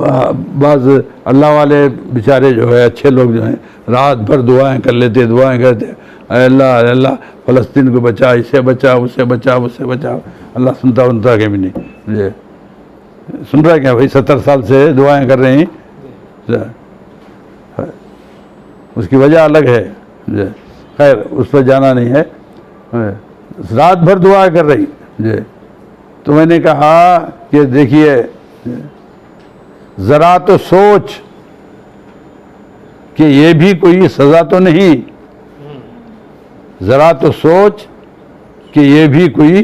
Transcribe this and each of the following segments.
बाज़ अल्लाह वाले बेचारे जो है, अच्छे लोग जो हैं, रात भर दुआएं कर लेते, दुआएं करते, अल्लाह अल्लाह फ़लस्तीन को बचा, इसे बचा, उससे बचा, उससे बचा। अल्लाह सुनता के भी नहीं। ये सुन रहा है क्या भाई? 70 साल से दुआएं कर रहे हैं, उसकी वजह अलग है। खैर उस पर जाना नहीं है। रात भर दुआ कर रही जी। तो मैंने कहा कि देखिए, ज़रा तो सोच कि ये भी कोई सज़ा तो नहीं, ज़रा तो सोच कि ये भी कोई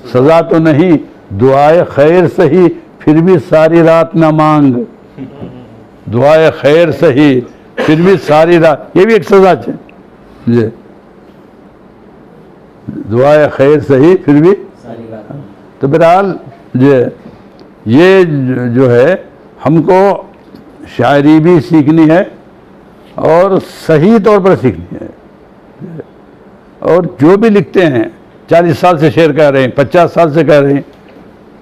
सज़ा तो नहीं। दुआए खैर सही फिर भी सारी रात ना मांग, दुआए खैर सही फिर भी सारी रात, ये भी एक सज़ा है जी। दुआए खैर सही फिर भी सारी रात। तो बहरहाल ये जो है, हमको शायरी भी सीखनी है और सही तौर पर सीखनी है। और जो भी लिखते हैं, 40 साल से शेर कह रहे हैं, 50 साल से कह रहे हैं,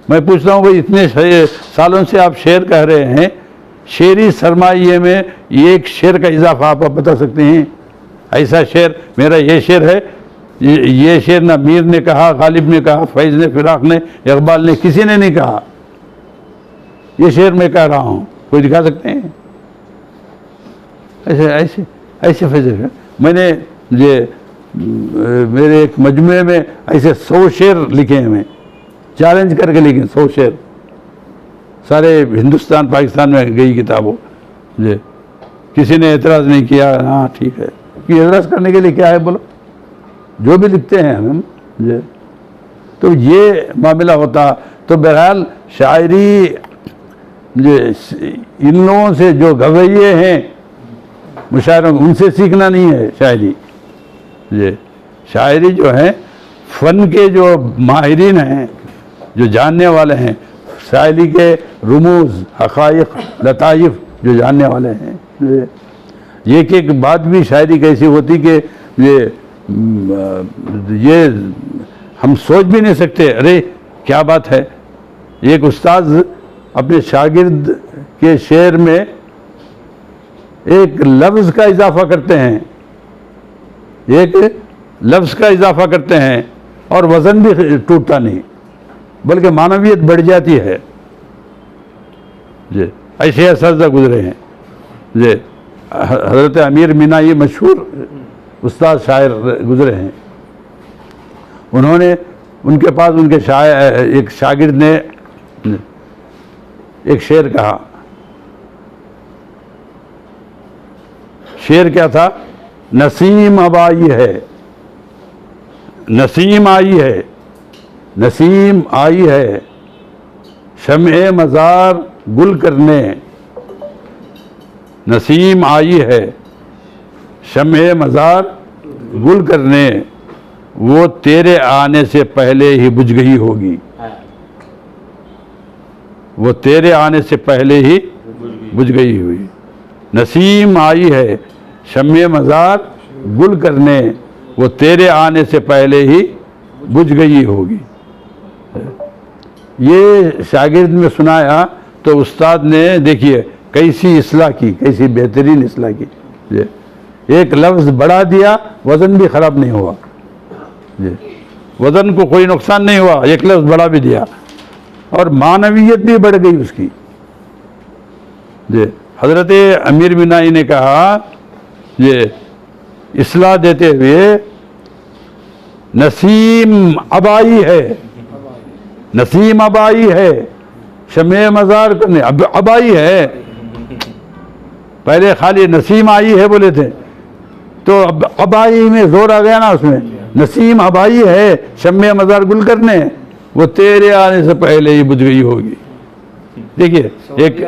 मैं पूछता हूँ भाई इतने सालों से आप शेर कह रहे हैं, शेरी सरमाइए में एक शेर का इजाफा आप बता सकते हैं? ऐसा शेर, मेरा ये शेर है, ये शेर ना मीर ने कहा, गालिब ने कहा, फैज़ ने, फिराक ने, इकबाल ने, किसी ने नहीं कहा। ये शेर मैं कह रहा हूँ, कोई दिखा सकते हैं? ऐसे ऐसे ऐसे फैज़ मैंने मेरे एक मजमे में ऐसे 100 शेर लिखे हैं, मैं चैलेंज करके लिखे 100 शेर, सारे हिंदुस्तान पाकिस्तान में गई किताबों जी। किसी ने एतराज़ नहीं किया। हाँ ठीक है, कि एतराज़ करने के लिए क्या है बोलो, जो भी लिखते हैं हम जी। तो ये मामला होता। तो बहरहाल शायरी इन लोगों से जो गवैये हैं मुशायरों, उनसे सीखना नहीं है शायरी जी। शायरी जो है फ़न के जो माहिरीन हैं, जो जानने वाले हैं, शायरी के रुमूज़, हक़ाइक़, लताइफ़ जो जानने वाले हैं, ये एक बात भी शायरी कैसी होती कि ये हम सोच भी नहीं सकते। अरे क्या बात है, एक उस्ताद अपने शागिर्द के शेर में एक लफ्ज़ का इजाफा करते हैं, एक लफ्ज़ का इजाफा करते हैं और वज़न भी टूटता नहीं, बल्कि मानवियत बढ़ जाती है जी। ऐसे असरदा गुजरे हैं जी। हज़रत अमीर मीनाई मशहूर उस्ताद शायर गुजरे हैं। उन्होंने, उनके पास उनके एक शागिर्द ने एक शेर कहा। शेर क्या था? नसीम अब आई है, नसीम आई है, नसीम आई है, शम्ए मज़ार गुल करने, नसीम आई है, शम्ए मज़ार गुल करने, वो तेरे आने से पहले ही बुझ गई होगी, वो तेरे आने से पहले ही बुझ गई हुई। नसीम आई है, शम्ए मज़ार गुल करने, वो तेरे आने से पहले ही बुझ गई होगी। ये शागिर्द में सुनाया तो उस्ताद ने देखिए कैसी इस्लाह की, कैसी बेहतरीन इस्लाह की। एक लफ्ज़ बढ़ा दिया, वज़न भी ख़राब नहीं हुआ जी, वज़न को कोई नुकसान नहीं हुआ, एक लफ्ज़ बढ़ा भी दिया और मानवियत भी बढ़ गई उसकी जी। हज़रत अमीर मीनाई ने कहा ये इस्लाह देते हुए, नसीम अब आई है, नसीम अब आई है, शम्ए मज़ार करने, अब आई है। पहले खाली नसीम आई है बोले थे, तो अब आई में जोर आ गया ना उसमें। नसीम अब आई है, शम्ए मज़ार गुल करने, वो तेरे आने से पहले ही बुझ गई होगी। देखिए एक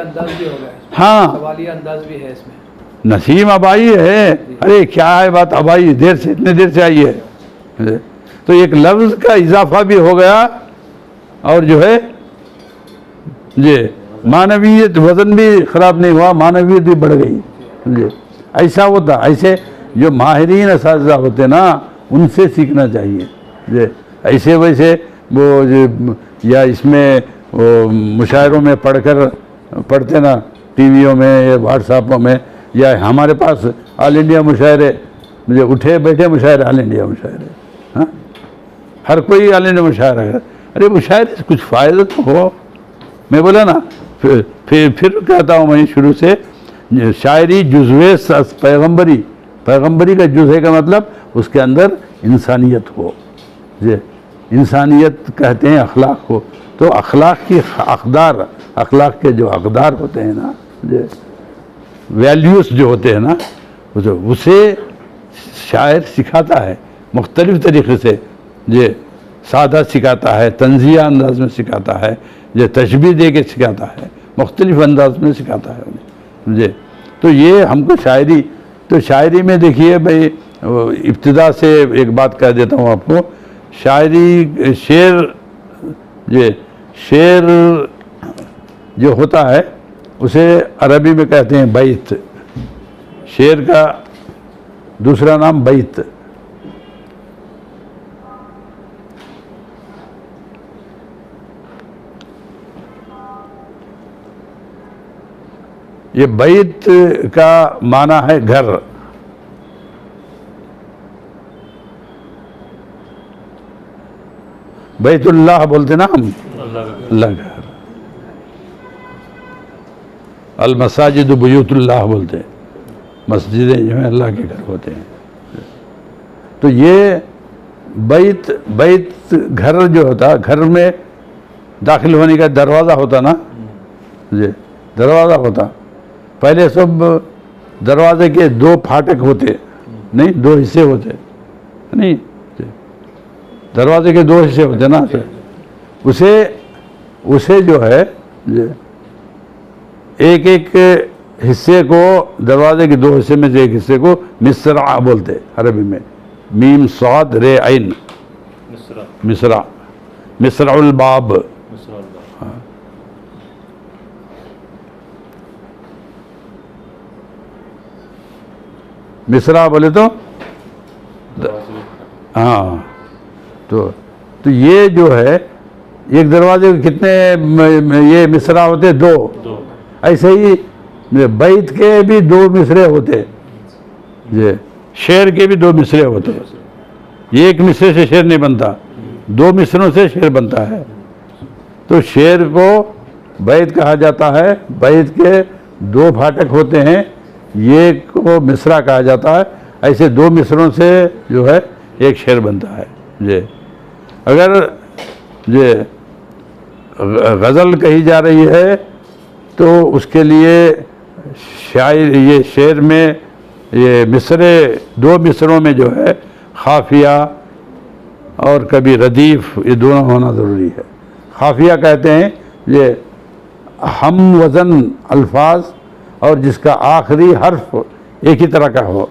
हाँ अंदाज भी है इसमें, नसीम अब आई है। अरे क्या है बात, अब आई, देर से, इतने देर से आई है। तो एक लफ्ज़ का इजाफा भी हो गया और जो है ये मानवीयत, वज़न भी ख़राब नहीं हुआ, मानवीयत भी बढ़ गई जी। ऐसा होता, ऐसे जो माहिरीन असातिज़ा होते ना, उनसे सीखना चाहिए जी। ऐसे वैसे वो या इसमें वो मुशायरों में पढ़कर पढ़ते ना टीवियों में या व्हाट्सएपों में, या हमारे पास ऑल इंडिया मुशायरे, मुझे उठे बैठे मुशायरे, ऑल इंडिया मुशायरे, हाँ, हर कोई ऑल इंडिया मुशायरा है। अरे मुशायरे से कुछ फ़ायदा तो हो। मैं बोला ना, फिर कहता हूँ मैं शुरू से, शायरी जुज़वे पैगम्बरी, पैगम्बरी का जुज़े का मतलब उसके अंदर इंसानियत हो, जे इंसानियत कहते हैं अखलाक हो। तो अखलाक की अकदार, अखलाक के जो अकदार होते हैं ना, जे वैल्यूज़ जो होते हैं ना, उसे शायर सिखाता है मुख्तलिफ़ तरीक़े से। जे सादा सिखाता है, तंज़िया अंदाज में सिखाता है, जे तशबीह दे के सिखाता है, मुख्तलिफ़ अंदाज में सिखाता है उन्हें। जे तो ये हमको शायरी, तो शायरी में देखिए भाई, इब्तिदा से एक बात कह देता हूँ आपको। शायरी शेर जो होता है उसे अरबी में कहते हैं बैत। शेर का दूसरा नाम बैत। ये बैत का माना है घर। बैतुल्लाह बोलते ना हम, अल्लाह घर। अल मसाजिद बुयूतुल्लाह बोलते हैं, मस्जिदें जो हैं अल्लाह के घर होते हैं। तो ये बैत घर जो होता, घर में दाखिल होने का दरवाज़ा होता ना, जी दरवाज़ा होता। पहले सब दरवाजे के दो फाटक होते, नहीं दो हिस्से होते, नहीं दरवाजे के दो हिस्से होते ना। उसे जो है एक एक हिस्से को, दरवाजे के दो हिस्से में से एक हिस्से को मिसरा बोलते अरबी में, मीम साद रे ऐन, मिसरा, मिसराउल बाब। हाँ। मिसरा बोले तो हाँ, तो ये जो है एक दरवाजे के कितने ये मिसरा होते? दो। ऐसे ही बैत के भी दो मिसरे होते, ये शेर के भी दो मिसरे होते। ये एक मिसरे से शेर नहीं बनता, दो मिसरों से शेर बनता है। तो शेर को बैत कहा जाता है। बैत के दो फाटक होते हैं, ये को मिसरा कहा जाता है। ऐसे दो मिसरों से जो है एक शेर बनता है। ये अगर ये गज़ल कही जा रही है तो उसके लिए शायर, ये शेर में ये मिसरे, दो मिसरों में जो है खाफिया और कभी रदीफ, ये दोनों होना ज़रूरी है। खाफिया कहते हैं ये हम वज़न अल्फाज और जिसका आखिरी हर्फ एक ही तरह का हो।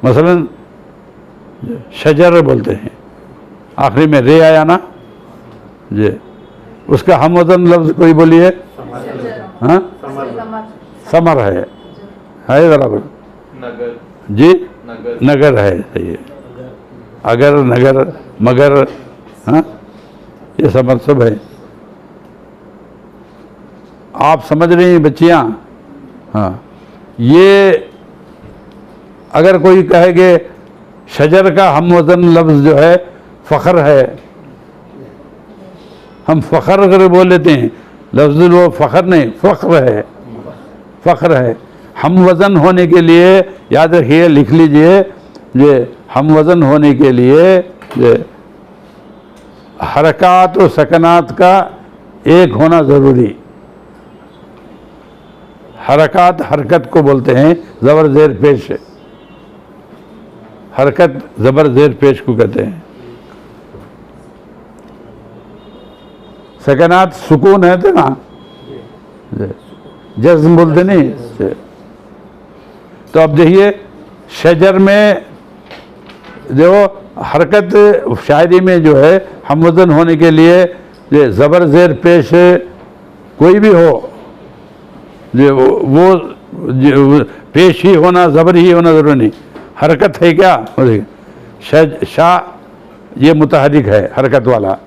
मसलन शजर बोलते हैं, आखिरी में रे आया ना, जी उसका हम वज़न लफ्ज़ कोई बोलिए, हाँ समर है बराबर, जी नगर है, सही है। अगर, नगर, मगर, हाँ ये समर सब है। आप समझ रही हैं बच्चियाँ? हाँ, ये अगर कोई कहेगे शजर का हम वज़न लफ्ज़ जो है फ़ख्र है, हम फ़ख्र अगर बोल लेते हैं, लफ्ज़ वो फ़ख्र नहीं, फ़ख्र है, फ़ख्र है। हम वज़न होने के लिए याद रखिए, लिख लीजिए, ये हम वज़न होने के लिए ये हरकत और सकनात का एक होना ज़रूरी। हरकत, हरकत को बोलते हैं ज़बर ज़ेर पेश, हरकत ज़बर ज़ेर पेश को कहते हैं। सकनात सुकून है तो ना, जज्म बोलते नहीं। तो अब देखिए शजर में जो हरकत शायरी में जो है हम वज़न होने के लिए ये ज़बर ज़ेर पेश कोई भी हो, वो पेश ही होना, ज़बर ही होना ज़रूरी नहीं। हरकत है क्या, शज शाह ये मुतहरिक है, हरकत वाला,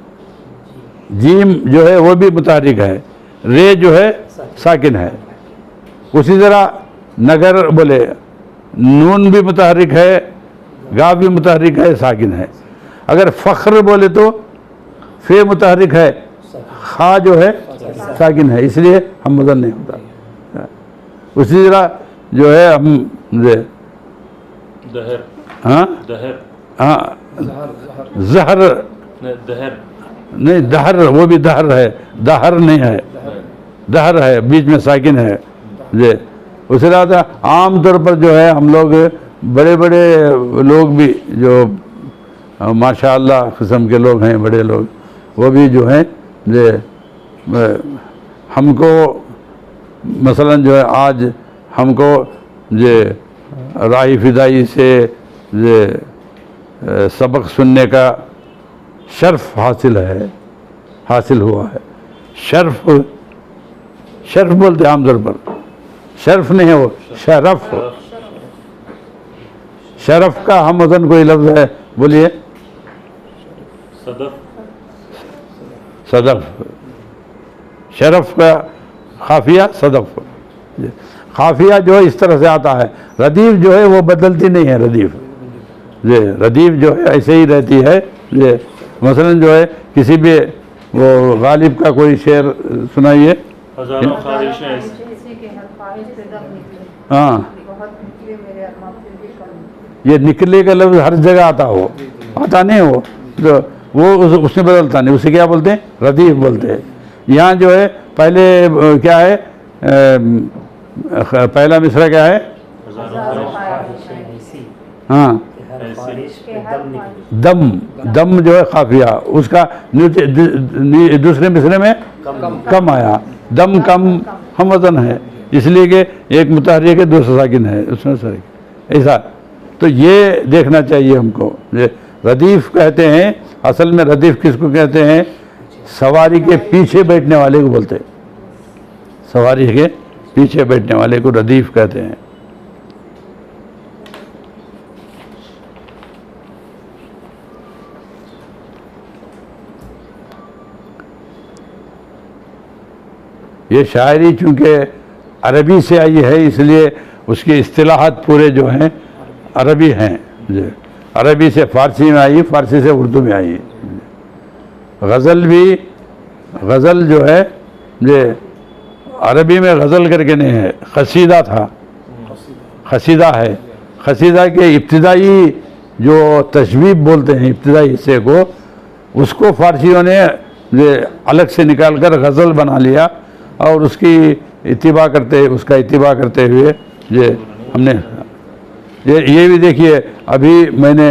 जीम जो है वो भी मुतहरिक है, रे जो है साकिन है। उसी तरह नगर बोले नून भी मुतहरिक है, गा भी मुतहरिक है, साकिन है। अगर फ़ख्र बोले तो फे मुतहरिक है, खा जो है साकिन है, इसलिए हम वज़न नहीं होता। उसी तरह जो है हम दहर, हाँ हाँ जहर दहर नहीं, दहर वो भी दहर है, दहर नहीं है, दहर है, बीच में साकिन है जे। उसी तरह आम तौर पर जो है हम लोग बड़े बड़े लोग भी जो माशाअल्लाह किस्म के लोग हैं, बड़े लोग, वो भी जो हैं जे हमको मसलन जो है आज हमको जे राही फिदाई से जे सबक सुनने का शर्फ हासिल हुआ है। शर्फ बोलते हैं आमतौर पर, शर्फ नहीं है वो, शरफ का हम वजन कोई लफ्ज़ है, बोलिए। सदफ, शरफ का खाफिया सदफ। खाफिया जो है इस तरह से आता है, रदीफ जो है वो बदलती नहीं है, रदीफ जो है ऐसे ही रहती है। ये मसलन जो है किसी भी वो गालिब का कोई शेर सुनाइए। हाँ, ये निकले का लफ्ज़ हर जगह आता हो, आता नहीं हो तो वो उसमें बदलता नहीं, उसे क्या बोलते हैं, रदीफ बोलते हैं। यहाँ जो है पहले क्या है, पहला मिसरा क्या है, हाँ दम जो है खाफिया, उसका दूसरे मिसरे में कम आया, दम कम हम वज़न है, इसलिए कि एक मुतहरिक है, दूसरा साकिन है, उसमें सर ऐसा। तो ये देखना चाहिए हमको। रदीफ कहते हैं, असल में रदीफ किसको कहते हैं, सवारी के पीछे बैठने वाले को बोलते हैं, सवारी के पीछे बैठने वाले को रदीफ कहते हैं। ये शायरी चूँकि अरबी से आई है, इसलिए उसकी इस्तिलाहात पूरे जो हैं अरबी हैं। अरबी से फ़ारसी में आई, फ़ारसी से उर्दू में आई। गज़ल भी, गज़ल जो है ये अरबी में गज़ल करके नहीं है, क़सीदा था, क़सीदा है। क़सीदा के इब्तिदाई जो तशबीब बोलते हैं, इब्तिदाई हिस्से को, उसको फ़ारसियों ने ये अलग से निकाल कर गज़ल बना लिया और उसकी इत्तिबा करते हुए ये हमने ये भी देखिए, अभी मैंने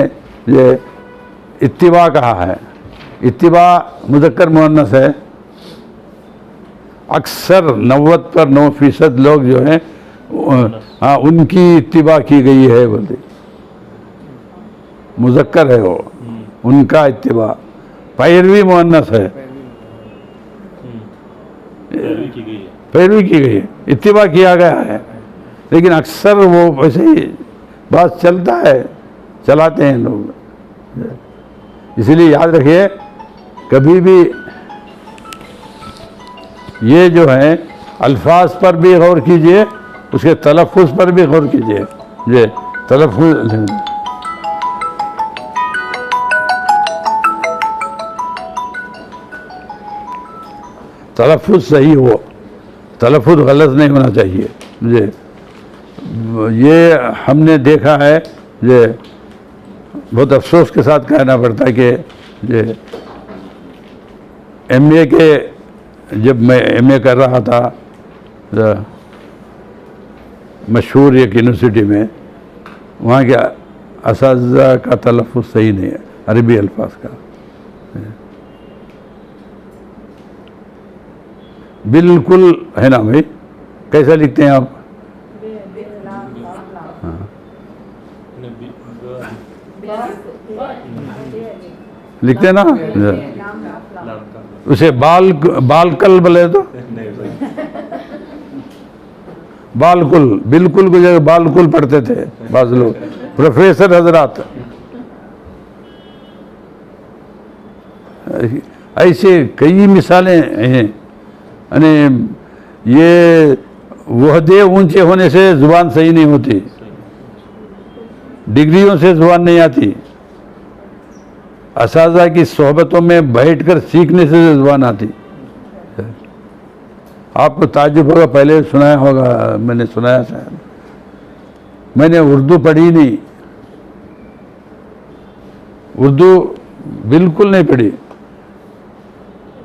ये इत्तिबा कहा है, इत्तिबा मुज़क्कर मुअन्नस है। अक्सर 90% लोग जो हैं, हाँ, उनकी इत्तिबा की गई है बोलते, मुज़क्कर है वो, उनका इत्तिबा। पैरवी मुअन्नस है, पैरवी की गई है, इत्तिबा किया गया है, लेकिन अक्सर वो वैसे ही बात चलता है, चलाते हैं लोग। इसलिए याद रखिए, कभी भी ये जो है अल्फाज पर भी गौर कीजिए, उसके तलफ़ुज़ पर भी गौर कीजिए। ये तलफ़ुज़ सही हो, तलफ़ुज़ गलत नहीं होना चाहिए। ये हमने देखा है, ये बहुत अफसोस के साथ कहना पड़ता है कि ये MA के, जब मैं MA कर रहा था मशहूर एक यूनिवर्सिटी में, वहाँ के असातिज़ा का तलफ़ुज़ सही नहीं है अरबी अल्फाज का, बिल्कुल है ना भाई, कैसा लिखते हैं आप? लिखते हैं ना, उसे बालकल बोले तो बालकुल, बिल्कुल को जगह बालकुल पढ़ते थे बाज़ लोग, प्रोफेसर हजरात। ऐसे कई मिसालें हैं। यानी ये वहदे ऊंचे होने से ज़ुबान सही नहीं होती, डिग्रियों से ज़ुबान नहीं आती, असाज़ा की सोहबतों में बैठकर सीखने से ज़ुबान आती। आपको ताज्जुब होगा, पहले सुनाया होगा, मैंने सुनाया शायद, मैंने उर्दू पढ़ी नहीं, उर्दू बिल्कुल नहीं पढ़ी।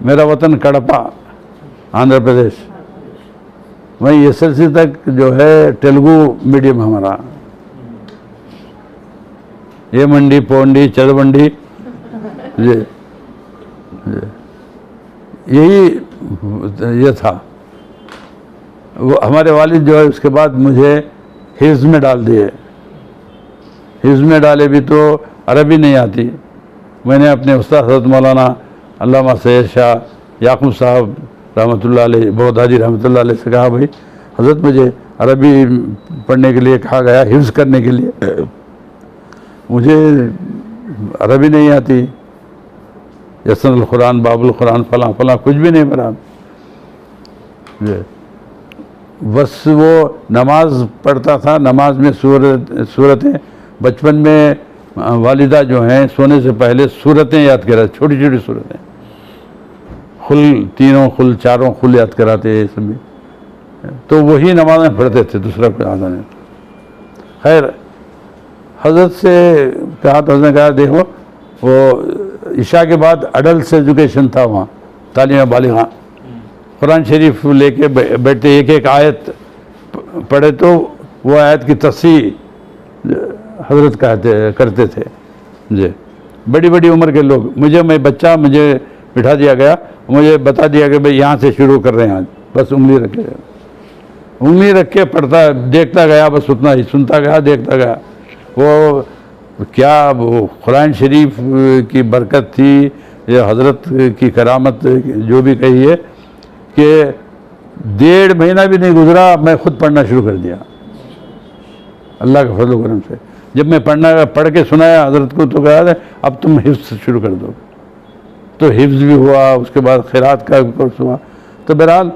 मेरा वतन कड़पा, आंध्र प्रदेश, वहीं एसएलसी तक जो है तेलुगु मीडियम हमारा, ये मंडी पोंडी चरवंडी यही ये था। वो हमारे वालिद जो है उसके बाद मुझे हिफ्ज़ में डाल दिए। हिफ्ज़ में डाले भी तो अरबी नहीं आती। मैंने अपने उस्ताद हज़रत मौलाना अल्लामा सैयद शाह याकूब साहब रहमतुल्लाह अलैह बगदादी रहमतुल्लाह अलैह से कहा, भाई हज़रत मुझे अरबी पढ़ने के लिए कहा गया, हिफ्ज़ करने के लिए, मुझे अरबी नहीं आती, यसनुल कुरान बाबुल कुरान फलां फलां कुछ भी नहीं पढ़ा। बस वो नमाज पढ़ता था, नमाज में सूरतें बचपन में वालिदा जो हैं सोने से पहले सूरतें याद करा, छोटी छोटी सूरतें, खुल तीनों खुल चारों खुल याद कराते ये सभी, तो वही नमाज में पढ़ते थे, दूसरा कोई आता नहीं। खैर हज़रत से कहा तो हज़रत ने कहा, देखो वो इशा के बाद अडल्ट एजुकेशन था वहाँ, तालीम बालिगा, कुरान शरीफ लेके बैठते, एक एक आयत पढ़े तो वो आयत की तफसीर हज़रत करते थे जी। बड़ी बड़ी उम्र के लोग, मैं बच्चा, मुझे बिठा दिया गया, मुझे बता दिया कि भाई यहाँ से शुरू कर रहे हैं आज, बस उंगली रख के पढ़ता देखता गया, बस उतना ही सुनता गया देखता गया। वो क्या वो कुरान शरीफ की बरकत थी या हज़रत की करामत जो भी कही है कि 1.5 महीना भी नहीं गुजरा मैं ख़ुद पढ़ना शुरू कर दिया अल्लाह के फजल करम से। जब मैं पढ़ के सुनाया हज़रत को तो कहा अब तुम हिफ्ज़ शुरू कर दो, तो हिफ्ज़ भी हुआ, उसके बाद क़िराअत का कोर्स हुआ। तो बहरहाल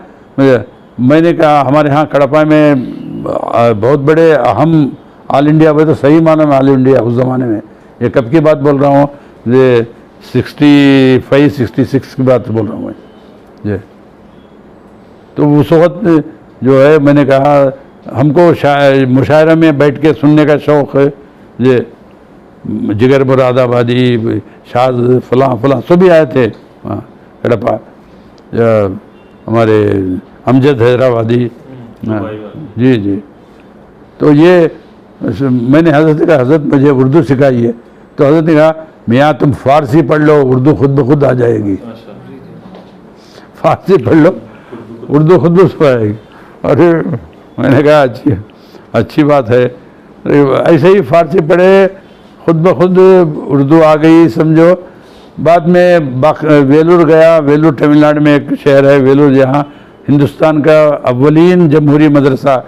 मैंने कहा हमारे यहाँ कड़पा में बहुत बड़े अहम ऑल इंडिया, वो तो सही मानो में ऑल इंडिया उस ज़माने में, ये कब की बात बोल रहा हूँ, ये 65-66 की बात बोल रहा हूँ मैं ये। तो उस वक्त जो है मैंने कहा हमको मुशायरा में बैठ के सुनने का शौक़ है, ये जिगर मुरादाबादी शाज फलां फलां सभी आए थे वहाँ कड़पा, हमारे अमजद हैदराबादी, जी जी। तो ये मैंने हज़रत का, हज़रत मुझे उर्दू सिखाई है, तो हज़रत ने कहा मियाँ तुम फ़ारसी पढ़ लो, उर्दू खुद ब खुद आ जाएगी, फ़ारसी पढ़ लो उर्दू खुद ब खुद आएगी। अरे मैंने कहा अच्छी बात है, ऐसे ही फ़ारसी पढ़े खुद ब खुद उर्दू आ गई समझो। बाद में वेलूर गया, वेलूर तमिलनाडु में एक शहर है वेलूर, जहाँ हिंदुस्तान का अव्वलीन जमहूरी मदरसा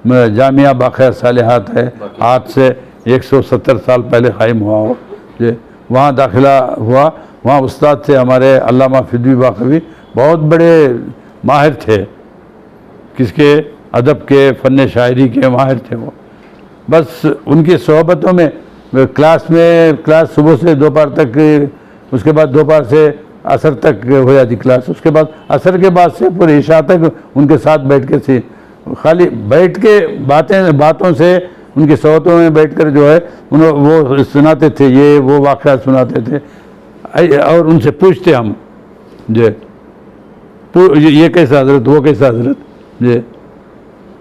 जामिया बाक़िया सालिहात है, आज से 170 साल पहले कायम हुआ हो, वहाँ दाखिला हुआ। वहाँ उस्ताद थे हमारे अल्लामा फिदवी बाक़वी, बहुत बड़े माहिर थे, किसके अदब के फ़न शायरी के माहिर थे वो। बस उनकी सोहबतों में क्लास सुबह से दोपहर तक, उसके बाद दोपहर से असर तक हो जाती क्लास, उसके बाद असर के बाद से पूरे इशा तक उनके साथ बैठ के थी, खाली बैठ के बातों से उनकी सोहबतों में बैठकर जो है वो सुनाते थे, ये वो वाक़या सुनाते थे और उनसे पूछते हम ये कैसा हज़रत, वो कैसा हज़रत, ये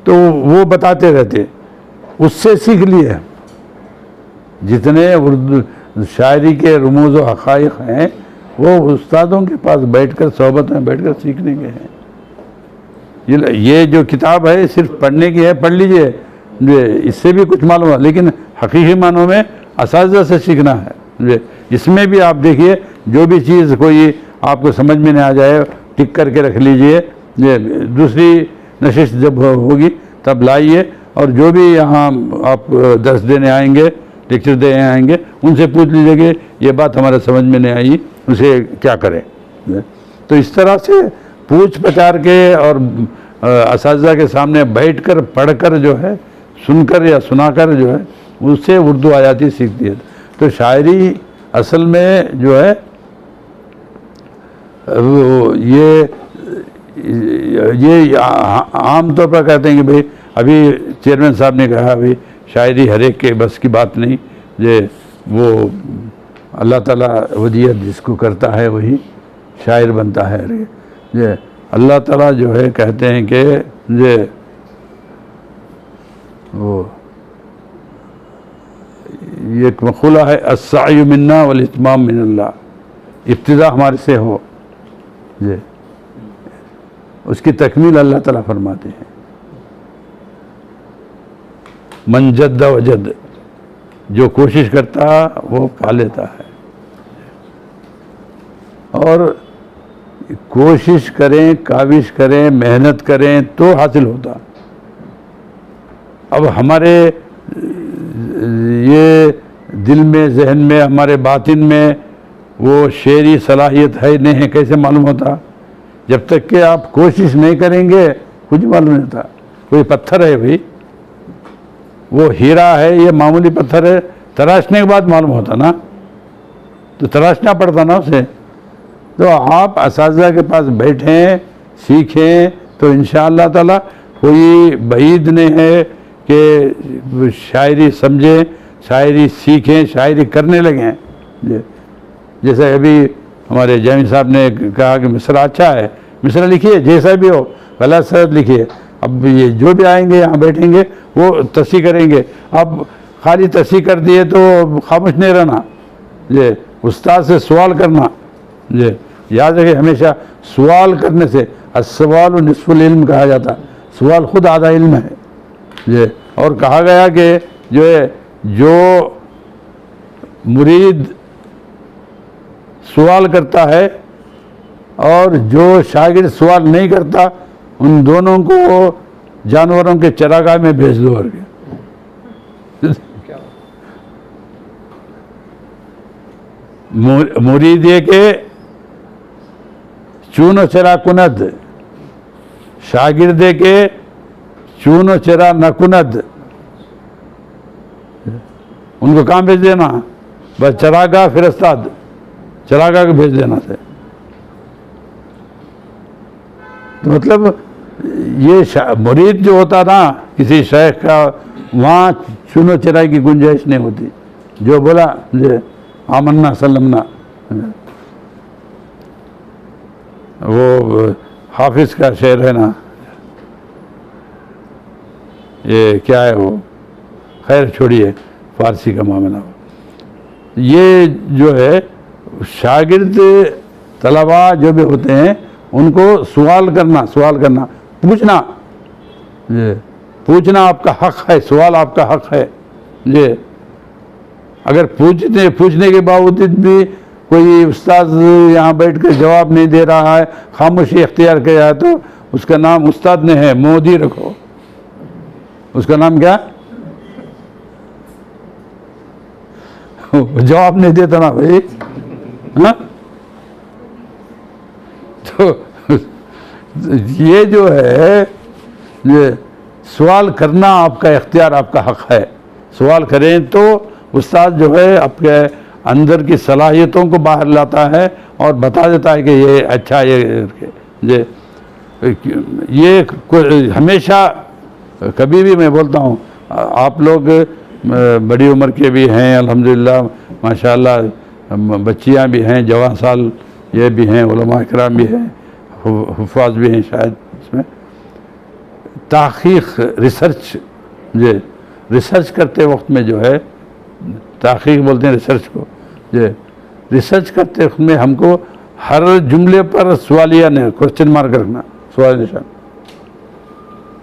तो वो बताते रहते, उससे सीख लिए। जितने उर्दू शायरी के रमूज़ व हक़ाइक़ हैं वो उस्तादों के पास बैठकर सोहबत में बैठकर सीखने के हैं। ये जो किताब है सिर्फ पढ़ने की है, पढ़ लीजिए, इससे भी कुछ मालूम है, लेकिन हकीकी मानों में असातिज़ा से सीखना है। इसमें भी आप देखिए जो भी चीज़ कोई आपको समझ में नहीं आ जाए टिक करके रख लीजिए, दूसरी नशिश जब होगी तब लाइए, और जो भी यहाँ आप दर्स देने आएंगे, लेक्चर देने आएंगे, उनसे पूछ लीजिए कि ये बात हमारे समझ में नहीं आई, उसे क्या करें। तो इस तरह से पूछ पचार के और असातिज़ा के सामने बैठकर पढ़कर जो है, सुनकर या सुनाकर जो है, उससे उर्दू आ जाती सीखती है। तो शायरी असल में जो है ये आम तौर पर कहते हैं कि भाई अभी चेयरमैन साहब ने कहा भाई शायरी हर एक के बस की बात नहीं, ये वो अल्लाह ताला वदियत जिसको करता है वही शायर बनता है। ये अल्लाह ताला जो है कहते हैं कि ये मक़ूला है, अस्सायु मिन्ना वल इत्माम मिनल्लाह, इब्तिदा हमारे से हो, ये उसकी तकमील अल्लाह ताला फरमाते हैं। मन जद्द वजद, जो कोशिश करता वो पा लेता है। और कोशिश करें, काविश करें, मेहनत करें तो हासिल होता। अब हमारे ये दिल में, जहन में, हमारे बातिन में वो शेरी सलाहियत है नहीं है, कैसे मालूम होता? जब तक कि आप कोशिश नहीं करेंगे कुछ मालूम नहीं होता। कोई पत्थर है भाई, वो हीरा है, ये मामूली पत्थर है, तराशने के बाद मालूम होता ना, तो तराशना पड़ता ना उसे। तो आप असातिज़ा के पास बैठें, सीखें, तो इंशाअल्लाह ताला कोई बईद नहीं है कि शायरी समझें, शायरी सीखें, शायरी करने लगें। जैसे अभी हमारे जैमी साहब ने कहा कि मिसरा अच्छा है, मिसरा लिखिए, जैसा भी हो, गलत सलत लिखिए। अब ये जो भी आएंगे यहाँ बैठेंगे वो तसी करेंगे। अब खाली तसी कर दिए तो खामोश नहीं रहना, ये उस्ताद से सवाल करना। ये याद रखिए हमेशा, सवाल करने से अस्सवालु निस्फुल इल्म कहा जाता, सवाल खुद आधा इल्म है। ये और कहा गया कि जो है, जो मुरीद सवाल करता है और जो शागिर्द सवाल नहीं करता, उन दोनों को जानवरों के चरागाह में भेज दो। और मुरीद ये के चूनो चरा कुनद, शागिर्द के चूनो चरा न कुनद। उनको कहाँ भेज देना? बस चरागाह, फिर उस्ताद, चरागाह को भेज देना से। तो मतलब ये मुरीद जो होता ना किसी शेख का, वहाँ चुनो चराई की गुंजाइश नहीं होती। जो बोला जे आमन्ना सल्लमना, वो हाफिज का शेर है ना, ये क्या है वो, खैर छोड़िए, फारसी का मामला। ये जो है शागिर्द तलबा जो भी होते हैं उनको सवाल करना, पूछना, ये पूछना आपका हक है, सवाल आपका हक है। ये अगर पूछने के बावजूद भी कोई उस्ताद यहाँ बैठ कर जवाब नहीं दे रहा है, खामोशी इख्तियार किया है, तो उसका नाम उस्ताद नहीं है, मोदी रखो। उसका नाम क्या? जवाब नहीं देता ना भाई, हाँ? तो ये जो है, ये सवाल करना आपका इख्तियार, आपका हक है। सवाल करें तो उस्ताद जो है आपके अंदर की सलाहियतों को बाहर लाता है और बता देता है कि ये अच्छा, ये हमेशा कभी भी मैं बोलता हूँ, आप लोग बड़ी उम्र के भी हैं अल्हम्दुलिल्लाह, माशाअल्लाह, बच्चियाँ भी हैं, जवान साल ये भी हैं, उलमा इकराम भी हैं, हुफ़ाज़ भी हैं शायद इसमें। ताक़ीक़, रिसर्च करते वक्त में जो है, ताक़ीक़ बोलते हैं रिसर्च को, ये रिसर्च करते वक्त में हमको हर जुमले पर सवालिया नहीं, क्वेश्चन मार्क रखना, सवाल निशान।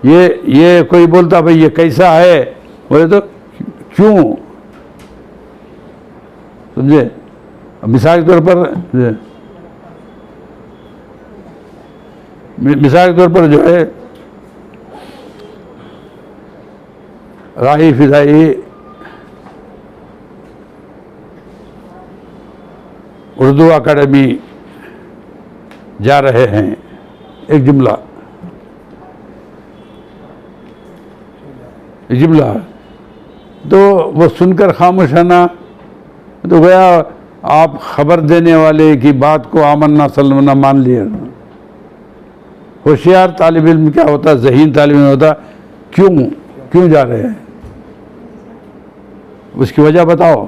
ये कोई बोलता भाई ये कैसा है, बोले तो क्यों, समझे? मिसाल के तौर पर, मिसाल के तौर पर जो है, राही फिजाई उर्दू अकादमी जा रहे हैं, एक जुमला तो वो सुनकर खामोशाना तो गया, आप खबर देने वाले की बात को आमन्ना सल्लमना मान लिया। होशियार तालिब इल्म क्या होता, ज़हीन तालिब इल्म होता, क्यों जा रहे हैं, उसकी वजह बताओ।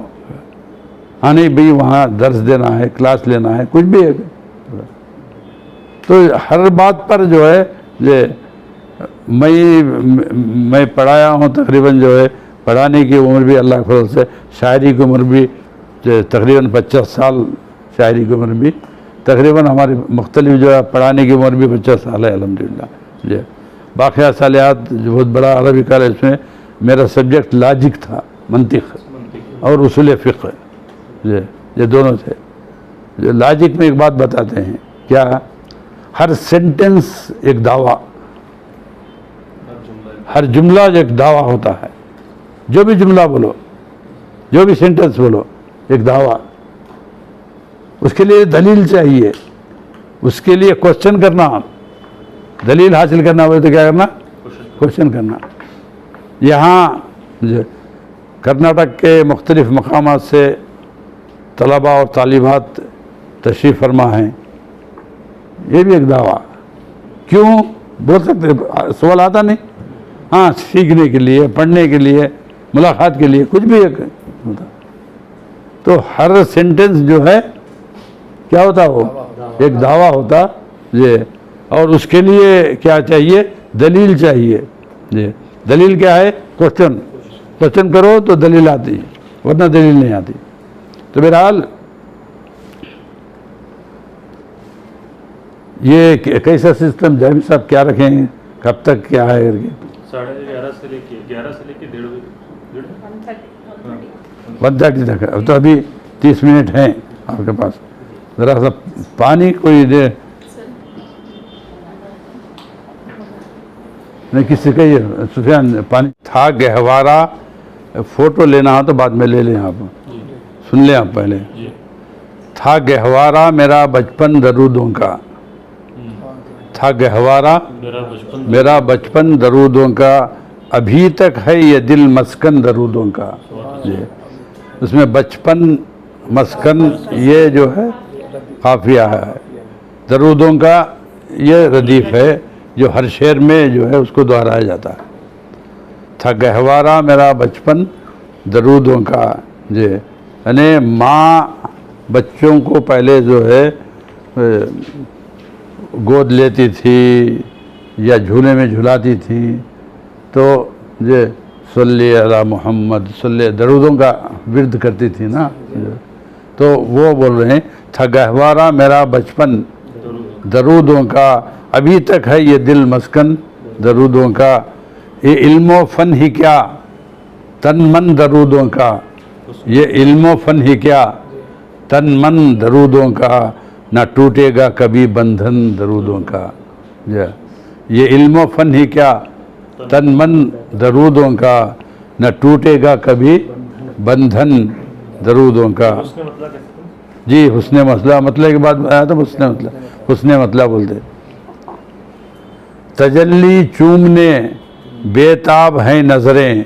हाँ नहीं भाई वहाँ दर्स देना है, क्लास लेना है, कुछ भी है। तो हर बात पर जो है ये मैं पढ़ाया हूँ, तकरीबन जो है पढ़ाने की उम्र भी अल्लाह के फजल से, शायरी की उम्र भी तकरीबन 50 साल, शायरी की उम्र भी तकरीबन हमारी मुख्तलिफ जो है पढ़ाने की उम्र भी 50 साल है अल्हम्दुलिल्लाह। जो बाक़िया सालियात जो बहुत बड़ा अरबी कॉलेज में मेरा सब्जेक्ट लॉजिक था, मंतिक़ और उसूल फ़िक़्ह, ये दोनों थे। जो लॉजिक में एक बात बताते हैं, क्या, हर सेंटेंस एक दावा, हर जुमला एक दावा होता है। जो भी जुमला बोलो, जो भी सेंटेंस बोलो, एक दावा, उसके लिए दलील चाहिए, उसके लिए क्वेश्चन करना, दलील हासिल करना हो तो क्या करना, क्वेश्चन करना। यहाँ कर्नाटक के मुख्तलिफ मकामात से तलबा और तालिबात तशरीफ़ फरमा हैं, ये भी एक दावा। क्यों बोल सकते, सवाल आता नहीं, हाँ सीखने के लिए, पढ़ने के लिए, मुलाकात के लिए, कुछ भी एक होता। तो हर सेंटेंस जो है क्या होता, वो एक दावा होता ये, और उसके लिए क्या चाहिए, दलील चाहिए। ये दलील क्या है, क्वेश्चन करो तो दलील आती है, वरना दलील नहीं आती। तो बहरहाल ये कैसा सिस्टम जैम साहब क्या रखेंगे, कब तक क्या है करके, 11:30 से लेके 1:30 1:30 तक। अब तो अभी 30 मिनट हैं आपके पास, ज़रा सा पानी कोई दे, नहीं किसी कहिए सुफियान पानी था गहवारा। फ़ोटो लेना हो तो बाद में ले लें, आप सुन लें आप पहले। था गहवारा मेरा बचपन दरूदों का, था गहवारा मेरा बचपन दरूदों का, अभी तक है ये दिल मस्कन दरूदों का। ये उसमें बचपन मस्कन ये जो है काफिया है, दरूदों का ये रदीफ है जो हर शेर में जो है उसको दोहराया जाता है। था गहवारा मेरा बचपन दरूदों का, जे यानी माँ बच्चों को पहले जो है गोद लेती थी या झूले में झुलाती थी, तो ये सल्ली अला मोहम्मद सल्ली दरूदों का विर्द करती थी ना। तो वो बोल रहे हैं, था गहवारा मेरा बचपन दरूदों का, अभी तक है ये दिल मस्कन दरूदों का। ये इल्मो फ़न ही क्या तन मन दरूदों का, ये इल्मो फ़न ही क्या तन मन दरूदों का, ना टूटेगा कभी बंधन दरूदों का। ये इल्मो फ़न ही क्या तन मन दरूदों का, न टूटेगा कभी बंधन दरूदों का। जी हुस्ने मसला, मतलब के बाद आया था हुस्ने मतला बोलते। तजल्ली चूमने बेताब हैं नज़रें,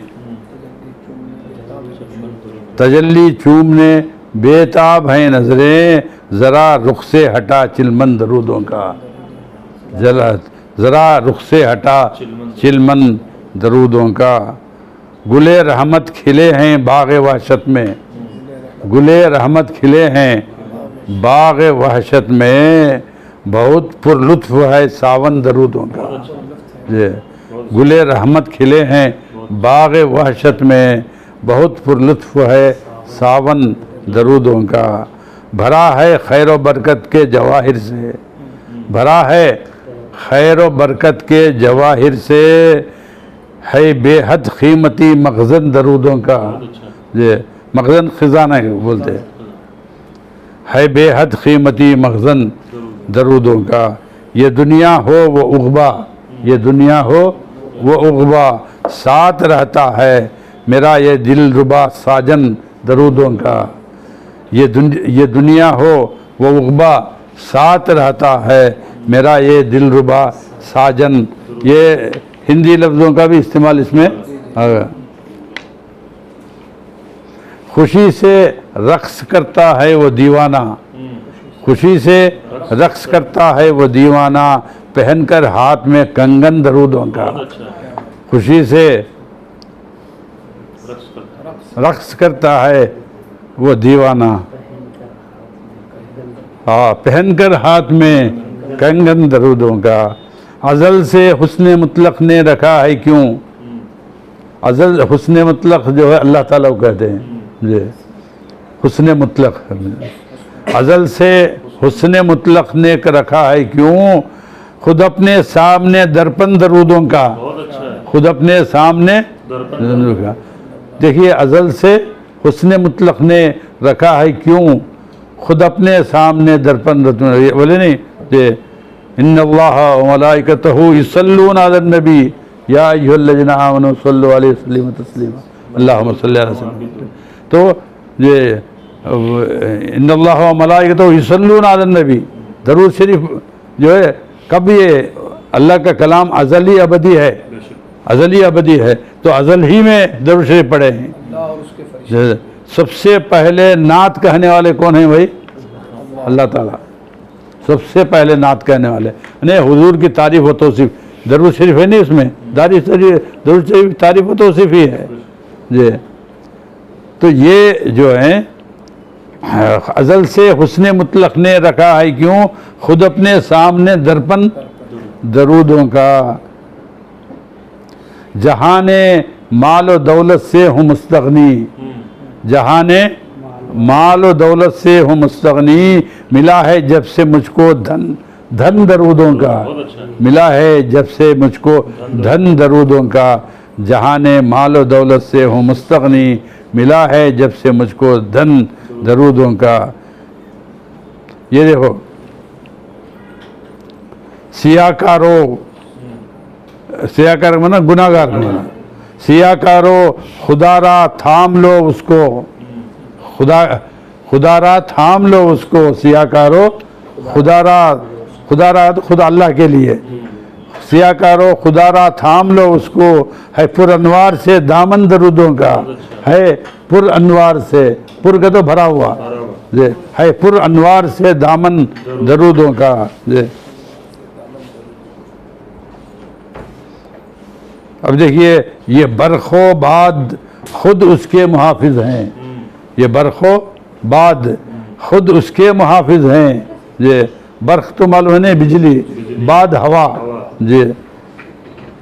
तजल्ली चूमने बेताब हैं नज़रें, ज़रा रुख से हटा चिलमन दरूदों का, ज़रा रुख से हटा चिलमन दरूदों का। गुले रहमत खिले हैं बाग़ वहशत में, गुले रहमत खिले हैं बाग़ वहशत में, बहुत पुरलुत्फ़ है सावन दरूदों का। ये गुले रहमत खिले हैं बाग़ वहशत में, बहुत पुरलुत्फ़ है सावन दरूदों का। भरा है खैर व बरकत के जवाहिर से, भरा है खैर व बरकत के जवाहिर से, है बेहद कीमती मखज़न दरूदों का। ये मखज़न ख़ज़ाना बोलते हैं, है बेहद कीमती मखज़न दरूदों का। ये दुनिया हो वो उक़बा, ये दुनिया हो वो उक़बा, साथ रहता है मेरा ये दिलरुबा साजन दरूदों का। ये दुनिया हो वो उक़बा, साथ रहता है मेरा ये दिलरुबा साजन। ये हिंदी लफ्ज़ों का भी इस्तेमाल इसमें होगा। खुशी से रक्स करता है वो दीवाना, खुशी से रक्स करता है वो दीवाना, पहनकर हाथ में कंगन दरूदों का। बहुत अच्छा। खुशी से रक्स करता है। रक्स करता है वो दीवाना, हाँ, पहनकर हाथ में कंगन दरूदों का। अज़ल से हुस्न मुतलक ने रखा है क्यों, अज़ल हुस्न मुतलक जो है अल्लाह ताला को कहते हैं जी, हुस्न मुतलक। अज़ल से हुस्न मुतलक ने रखा है क्यों, खुद अपने सामने दर्पण दरूदों का, बहुत अच्छा है। खुद अपने सामने दर्पण दरूदों का। देखिए अज़ल से हुस्न मुतलक ने रखा है क्यों, खुद अपने सामने दर्पण दरूदों, बोले नहीं जे इन्नल्लाह व मलाइकतहु युसल्लूना अलन नबी या अय्युहल्लज़ीना आमनू सल्लु अलैहि वसल्लिमु तस्लीमा अल्लाहुम्मा सल्लि अला सय्यिदिना। तो ये इन्नल्लाह व मलाइकतहु युसल्लूना अलन नबी, दरूद शरीफ जो है कब ये अल्लाह का कलाम अज़ली अबदी है, अज़ली अबदी है, तो अज़ल ही में दरूद शरीफ पढ़े हैं। सबसे पहले नात कहने वाले कौन हैं भाई, अल्लाह ताला। सबसे पहले नात कहने वाले नहीं, हुजूर की तारीफ़ व तौसीफ़, दरूद शरीफ है नहीं उसमें, दरूद शरीफ तारीफ़ व तौसीफ़ ही है जी। तो ये जो है अज़ल से हुस्न मुतलक ने रखा है क्यों, खुद अपने सामने दर्पण दरूदों का। जहाने माल व दौलत से हूँ मुस्तगनी, जहाने माल व दौलत से हूँ मुस्तगनी, मिला है जब से मुझको धन धन दरूदों का, मिला है जब से मुझको धन दरूदों का। जहाने माल व दौलत से हूँ मुस्तगनी, मिला है जब से मुझको धन दरूदों का। ये देखो सियाकारो, सियाकार माना गुनाहगार माना, सियाकारो खुदारा थाम लो उसको, खुदारा थाम लो उसको, सियाकारो खुदारा, खुदारा तो खुदा अल्लाह के लिए, सियाकारो खुदारा थाम लो उसको, है पुर अनवार से दामन दरूदों का, है पुर अनवार से, पुर का तो भरा हुआ जे, है पुर अनवार से दामन दरूदों का जे। अब देखिए ये बरखो बाद खुद उसके मुहाफिज हैं, ये बरखो बाद खुद उसके मुहाफिज हैं। ये बर्ख तो मालूम है नहीं, बिजली, बाद हवा जी,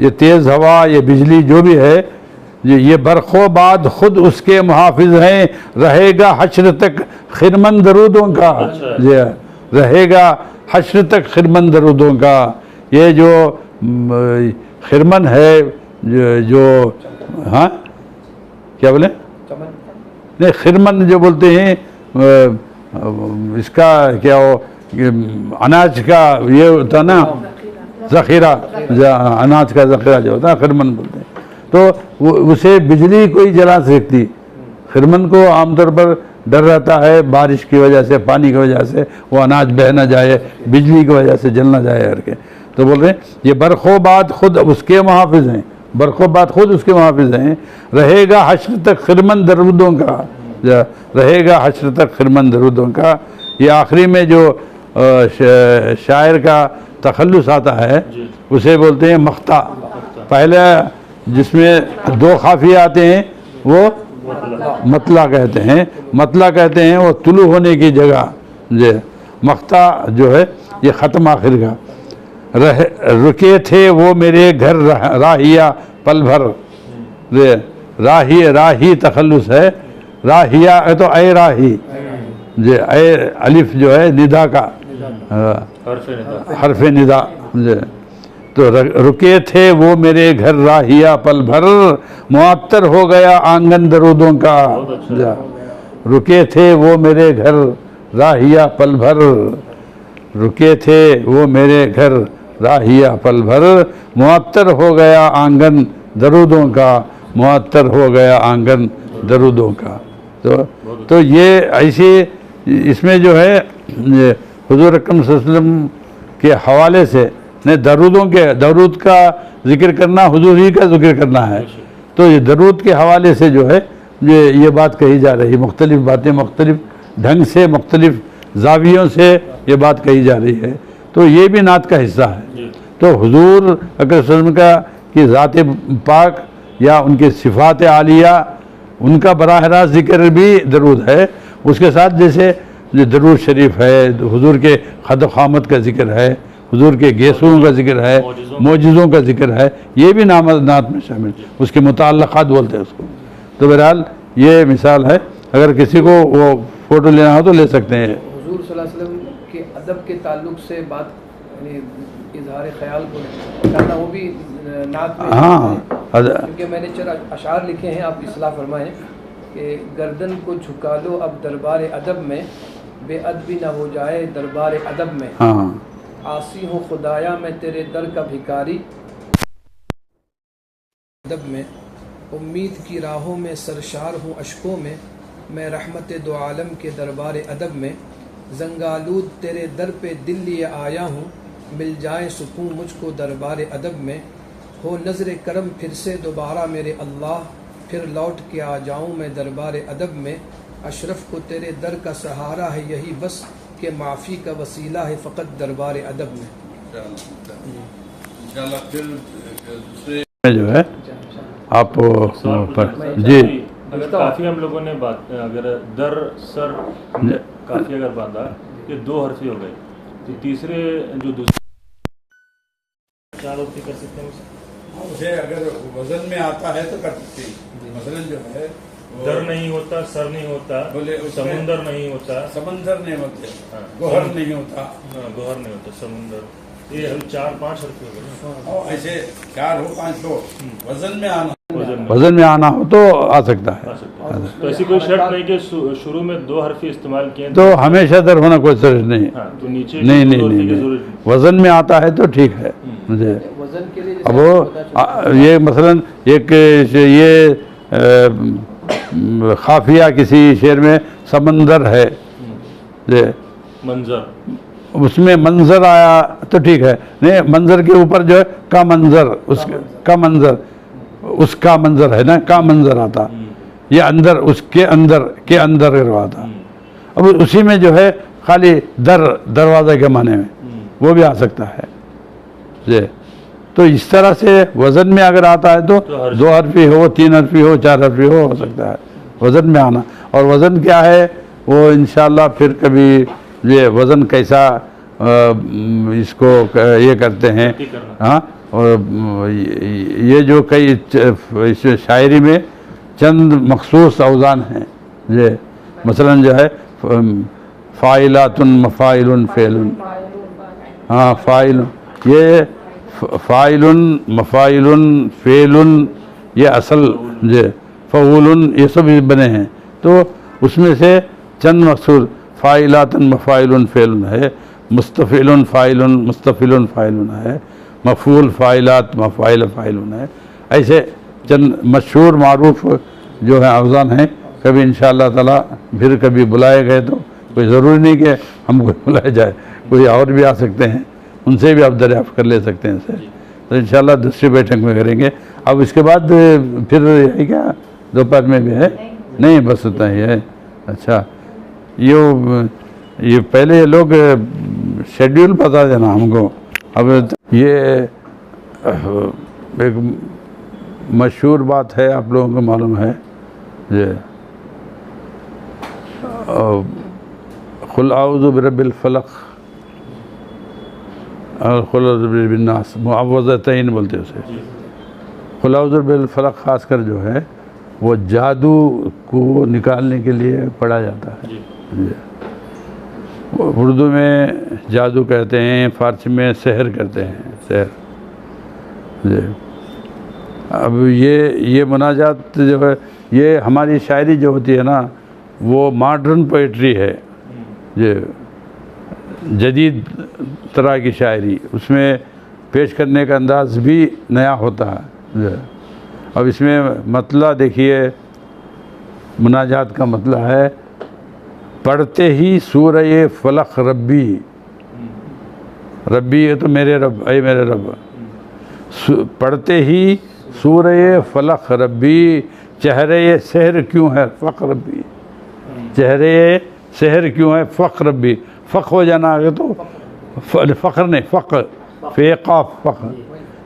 ये तेज़ हवा, ये बिजली जो भी है ये बरखो बाद खुद उसके मुहाफिज हैं। रहेगा हश्र तक खिरमन दरूदों का, ये रहेगा हश्र तक खिरमन दरूदों का। ये जो खिरमन है जो हाँ क्या बोले नहीं, खिरमन जो बोलते हैं इसका क्या हो, अनाज का ये होता ना ज़ख़ीरा, अनाज का ज़ख़ीरा जो होता है खिरमन बोलते हैं। तो उसे बिजली कोई जला सकती, खिरमन को आमतौर पर डर रहता है बारिश की वजह से, पानी की वजह से वो अनाज बह ना जाए, बिजली की वजह से जल ना जाए करके। तो बोल रहे हैं ये बरखो बाद खुद उसके मुहाफिज हैं, बरखो बाद खुद उसके मुहाफिज हैं। रहेगा हश्र तक खिरमन दरूदों का, रहेगा हश्र तक खिरमन दरूदों का। ये आखिरी में जो शायर का तखल्लुस आता है उसे बोलते हैं मख्ता। पहले जिसमें दो काफिये आते हैं वो मतला कहते हैं, मतला कहते हैं वो तुलू होने की जगह जे। मख्ता जो है ये ख़त्म आखिर का। रुके थे वो मेरे घर राहिया पल भर, राही राही तखल्लुस है, राहिया है तो ए राही जे, ए अलिफ जो है निदा का हरफ निदा जे। तो रुके थे वो मेरे घर राहिया पल भर, मुअत्तर हो गया आंगन दरूदों का। रुके थे वो मेरे घर राहिया पल भर, रुके थे वो मेरे घर राहिया पल भर, मुअत्तर हो गया आंगन दरूदों का, मुअत्तर हो गया आंगन दरूदों का। तो ये ऐसे इसमें जो है हुजूर अकरम सल्लल्लाहु अलैहि वसल्लम के हवाले से ने दरूद का जिक्र करना हुजूर ही का जिक्र करना है। तो ये दरूद के हवाले से जो है ये बात कही जा रही है, मुख्तलिफ बातें मुख्तलिफ ढंग से मुख्तलिफ जावियों से ये बात कही जा रही है। तो ये भी नात का हिस्सा है। तो हुजूर अकरम सल्लल्लाहु अलैहि वसल्लम का कि ज़ात पाक या उनके सिफ़ात आलिया उनका बराह रास्त जिक्र भी दरूद है। उसके साथ जैसे जो दरूद शरीफ है, हुजूर के खद खामत का जिक्र है, हुजूर के गेसूं का जिक्र है, मोजिज़ों का जिक्र है, ये भी नात में शामिल, उसके मुताल्लक़ात बोलते हैं उसको। तो बहरहाल ये मिसाल है, अगर किसी को वो फ़ोटो लेना हो तो ले सकते हैं। हुजूर सल्लल्लाहु अलैहि वसल्लम के अदब के ताल्लुक से बात यानी इजहार ख्याल को करना वो भी नात में, हाँ, क्योंकि मैंने चंद अशार लिखे हैं, आप इस्लाह फरमाएं कि गर्दन को झुका लो अब दरबार अदब में, बेअदबी ना हो जाए दरबार अदब में। हाँ, आसी हूँ खुदाया मैं तेरे दर का भिखारी अदब में, उम्मीद की राहों में सरशार हूँ अशकों में, मैं रहमत दो आलम के दरबार अदब में, जंगालूद तेरे दर पे दिल लिए आया हूँ, मिल जाए सुकून मुझको दरबार अदब में, हो नज़र करम फिर से दोबारा मेरे अल्लाह, फिर लौट के आ जाऊँ मैं दरबार अदब में, अशरफ को तेरे दर का सहारा है यही बस, के माफ़ी का वसीला है फ़कत दरबार अदब में। इंशाअल्लाह फिर दूसरे जो है आप पर जी, अगर काफ़ी हम लोगों ने बात, अगर दर सर काफ़ी अगर बांधा, ये 2 हर्फी हो गए, तो तीसरे जो दूसरे 4 हर्फी कर सकते हैं उसे अगर वजन में आता है तो कर सकते हैं। मसलन जो है दर नहीं होता, सर नहीं होता, बोले समुंदर नहीं होता, समंदर नहीं होते, हाँ, गोहर नहीं होता, हाँ, गोहर नहीं होता, समुंदर, ये हम 4-5 हर्फी हो गए ना। और ऐसे 4 हो 5 हो, वजन में आना, वजन में आना हो तो आ सकता है। तो ऐसी कोई शर्त नहीं कि शुरू में 2 हर्फी इस्तेमाल किए तो हमेशा दर होना कोई जरूरत नहीं। हाँ, तो नीचे नहीं की नहीं दो हर्फी नहीं, की नहीं। जरूरत नहीं। वजन में आता है तो ठीक है मुझे। वजन के लिए अब वो ये मसलन एक ये खाफिया किसी शेर में समंदर है, ये मंजर, उसमें मंजर आया तो ठीक है, नहीं मंजर के ऊपर जो है का मंजर, उसका मंजर है ना, का मंजर आता, ये अंदर उसके अंदर के अंदर करवाता। अब उसी में जो है खाली दरवाज़े के माने में वो भी आ सकता है ये। तो इस तरह से वज़न में अगर आता है तो 2 हर्फी हो, 3 हर्फी हो, 4 हर्फी हो सकता है वज़न में आना। और वज़न क्या है वो इंशाअल्लाह फिर कभी ये वज़न कैसा इसको ये करते हैं, हाँ। और ये जो कई इस शायरी में चंद मखसूस अवज़ान हैं, ये मसलन जो है फ़ाइलातुन मफ़ाइलुन फ़ेलुन, हाँ फ़ाइल, ये फ़ाइलुन मफ़ाइलुन फ़ेलुन ये असल जो फ़ऊलुन ये सब बने हैं। तो उसमें से चंद मखसूस फ़ाइलातुन मफ़ाइलुन फ़ेलुन है, मुस्तफ़िलुन फ़ाइलुन मुस्तफ़िलुन फ़ाइलुन है, मफ़ूल फ़ाइलात मफ़ाइल फ़ाइलुन है। ऐसे चंद मशहूर मारूफ जो है अवज़ान हैं। कभी इंशाअल्लाह ताला फिर कभी बुलाए गए तो कोई ज़रूरी नहीं कि हमको बुलाया जाए, कोई और भी आ सकते हैं, उनसे भी आप दरियाफ़्त कर ले सकते हैं इसे। तो इंशाअल्लाह दूसरी बैठक में करेंगे। अब इसके बाद फिर है क्या दोपहर में भी है? नहीं बस उतना ही है। अच्छा, ये पहले ये लोग शेड्यूल बता देना हमको। अब ये एक मशहूर बात है, आप लोगों को मालूम है, ये खुल आऊज़ु बिरब्बिल फलक और खुल आऊज़ु बिरब्बिन नास, मुअव्वज़तैन बोलते हैं उसे। खुल आऊज़ु बिरब्बिल फलक ख़ासकर जो है वो जादू को निकालने के लिए पढ़ा जाता है। उर्दू में जादू कहते हैं, फ़ारसी में सहर कहते हैं, सहर। अब ये मुनाजात जो है, ये हमारी शायरी जो होती है ना, वो मॉडर्न पोइट्री है, ये जदीद तरह की शायरी, उसमें पेश करने का अंदाज़ भी नया होता है। अब इसमें मतला देखिए, मुनाजात का मतला है, पढ़ते ही सूरह फलक रब्बी रब्बी ये तो मेरे रब, ऐ मेरे रब। पढ़ते ही सूरह फलक रब्बी, चेहरे सहर क्यों है फ़क़ रब्बी, चेहरे सहर क्यों है फ़क़ रब्बी। फ़क़ हो जाना आगे तो फ़ख्र नहीं, फ़क़ फ़ेक़ा फ़क़,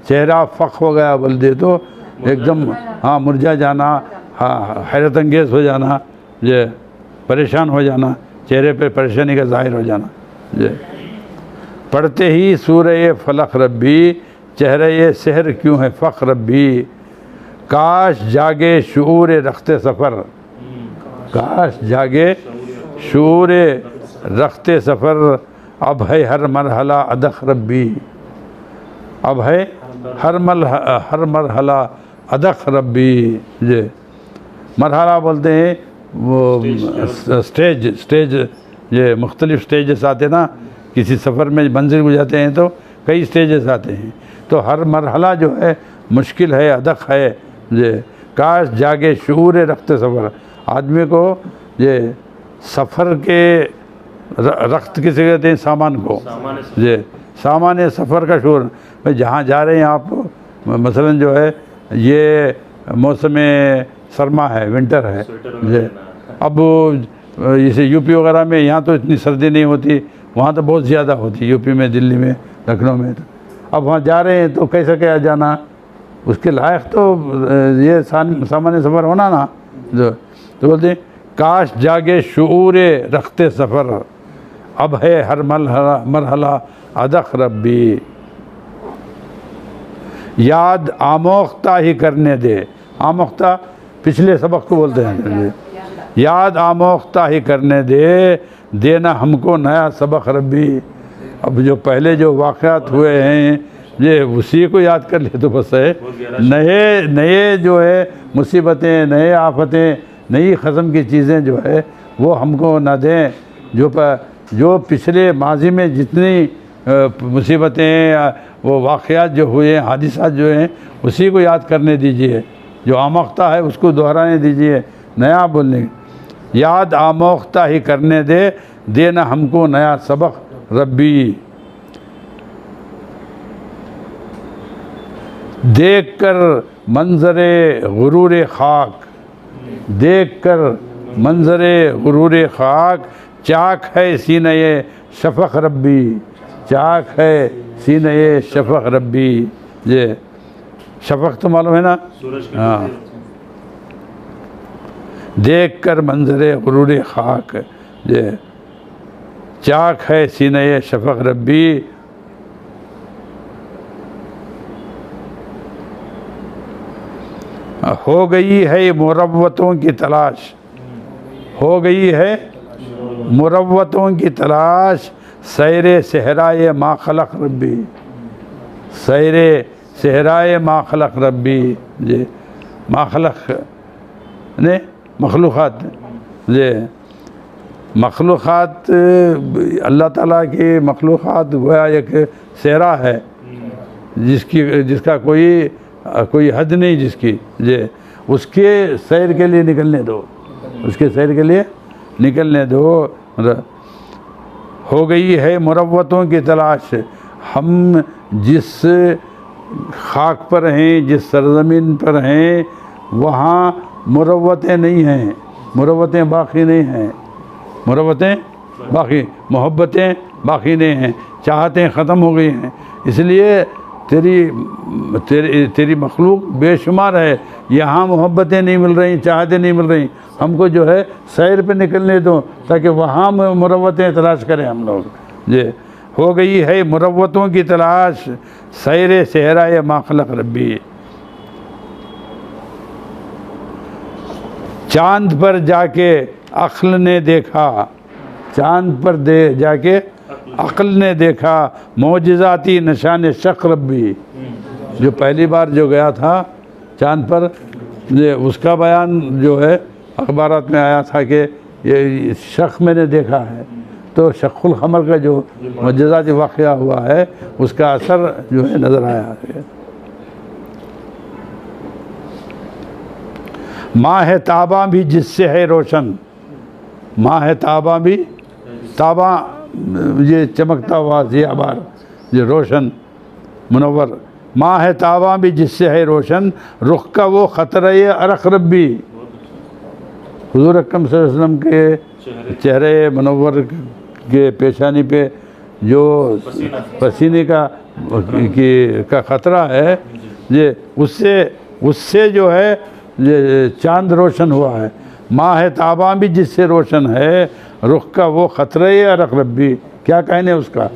चेहरा फ़क़ हो गया बोल दे तो एकदम हाँ मुरझा जाना, हाँ हैरत अंगेज़ हो जाना, ये परेशान हो जाना, चेहरे पे परेशानी का ज़ाहिर हो जाना। ये पढ़ते ही सूरह फलक रब्बी, चेहरे सहर क्यों है फ़क़ रब्बी। काश जागे शूर रखते सफ़र, काश जागे शूर रखते सफ़र, अब है हर मरहला अदख रब्बी, अब है हर मरहला अदख रब्बी। ये मरहला बोलते हैं वो स्टेज, ये मुख्तलिफ़ स्टेजेस आते ना, किसी सफ़र में मंजिल गुजारते हैं तो कई स्टेजेस आते हैं, तो हर मरहला जो है मुश्किल है, अदख है। ये काश जागे शूर रखते सफ़र, आदमी को ये सफ़र के रख्त किसे कहते हैं, सामान को, ये सामान सफ़र का शूर। भाई जहाँ जा रहे हैं आप, मसलन जो है ये मौसम सरमा है, विंटर है, ये अब जैसे यूपी वगैरह में, यहाँ तो इतनी सर्दी नहीं होती, वहाँ तो बहुत ज़्यादा होती है, यूपी में, दिल्ली में, लखनऊ में। तो अब वहाँ जा रहे हैं तो कैसे क्या जाना, उसके लायक तो ये सामान्य सफ़र होना ना। तो बोलते काश जागे शूर रखते सफ़र, अब है हर मरहला अदख रब्बी। याद आमोख्ता ही करने दे, आमोख्ता पिछले सबक को बोलते हैं, याद आमोख्ता ही करने दे, देना हमको नया सबक रब्बी। अब जो पहले जो वाक़यात हुए हैं ये उसी को याद कर ले तो बस है, नए जो है मुसीबतें, नए आफतें, नई क़स्म की चीज़ें जो है वो हमको न दें। जो पिछले माजी में जितनी मुसीबतें, वो वाक़यात जो हुए, हादिसात जो हैं, उसी को याद करने दीजिए, जो आमोख्ता है उसको दोहराने दीजिए, नया बोलने। याद आमोख्ता ही करने दे, देना हमको नया सबक रब्बी। देख कर मंजरे गुरूर खाक, देख कर मंजरे गुरूर खाक, चाक है सीने शफ़क़ रब्बी, चाक है सीने शफ़क़ रब्बी। ये शफ़क़ तो मालूम है ना, हाँ। देख कर मंजरे गुरूर खाक, ये चाक है सीने शफ़क़ रब्बी। हो गई है मुरव्वतों की तलाश, हो गई है मुरव्वतों की तलाश, सैरे सहराए मा खलक रब्बी, सैरे सहराए मा खलक रब्बी। ये मा खलक ने मखलूक़ात, ये मखलूक़ात अल्लाह ताला की मखलूक़ात गोया एक सहरा है, जिसका कोई हद नहीं, जिसकी ये उसके सैर के लिए निकलने दो, उसके सैर के लिए निकलने दो। हो गई है मुरव्वतों की तलाश, हम जिस खाक पर हैं, जिस सरज़मीन पर हैं, वहाँ मुरव्वतें नहीं हैं, मुरव्वतें बाकी नहीं हैं, मुरव्वतें बाकी, मोहब्बतें बाकी नहीं हैं, चाहतें ख़त्म हो गई हैं। इसलिए तेरी मखलूक बेशुमार है, यहाँ मोहब्बतें नहीं मिल रही, चाहतें नहीं मिल रही, हमको जो है सैर पे निकलने दो ताकि वहाँ मुरव्वतें तलाश करें हम लोग। ये हो गई है मुरव्वतों की तलाश, सैर सहराए मा खलक रब्बी। चांद पर जाके अक्ल ने देखा, चांद पर जाके अक्ल ने देखा, मोजिज़ाती निशान शक रब्बी। जो पहली बार जो गया था चांद पर, ये उसका बयान जो है अखबारात में आया था कि ये शक मैंने देखा है, तो शक्कुल क़मर का जो मोजिज़ाती वाक़या हुआ है उसका असर जो है नज़र आया है। माह ताबा भी जिससे है रोशन, माह ताबा भी, ताबा ये चमकता हुआ ज़ियाबार, ये रोशन मुनव्वर, माँ है ताबा भी जिससे है रोशन, रुख का वो ख़तरा अरख रब्बी। हुज़ूर अकरम सल्लल्लाहु अलैहि वसल्लम के चेहरे मुनव्वर के पेशानी पे जो पसीने का ख़तरा है, ये उससे जो है ये चांद रोशन हुआ है। माँ है ताबा भी जिससे रोशन है, रुख का वो ख़तरा अरख रब्बी। क्या कहने उसका।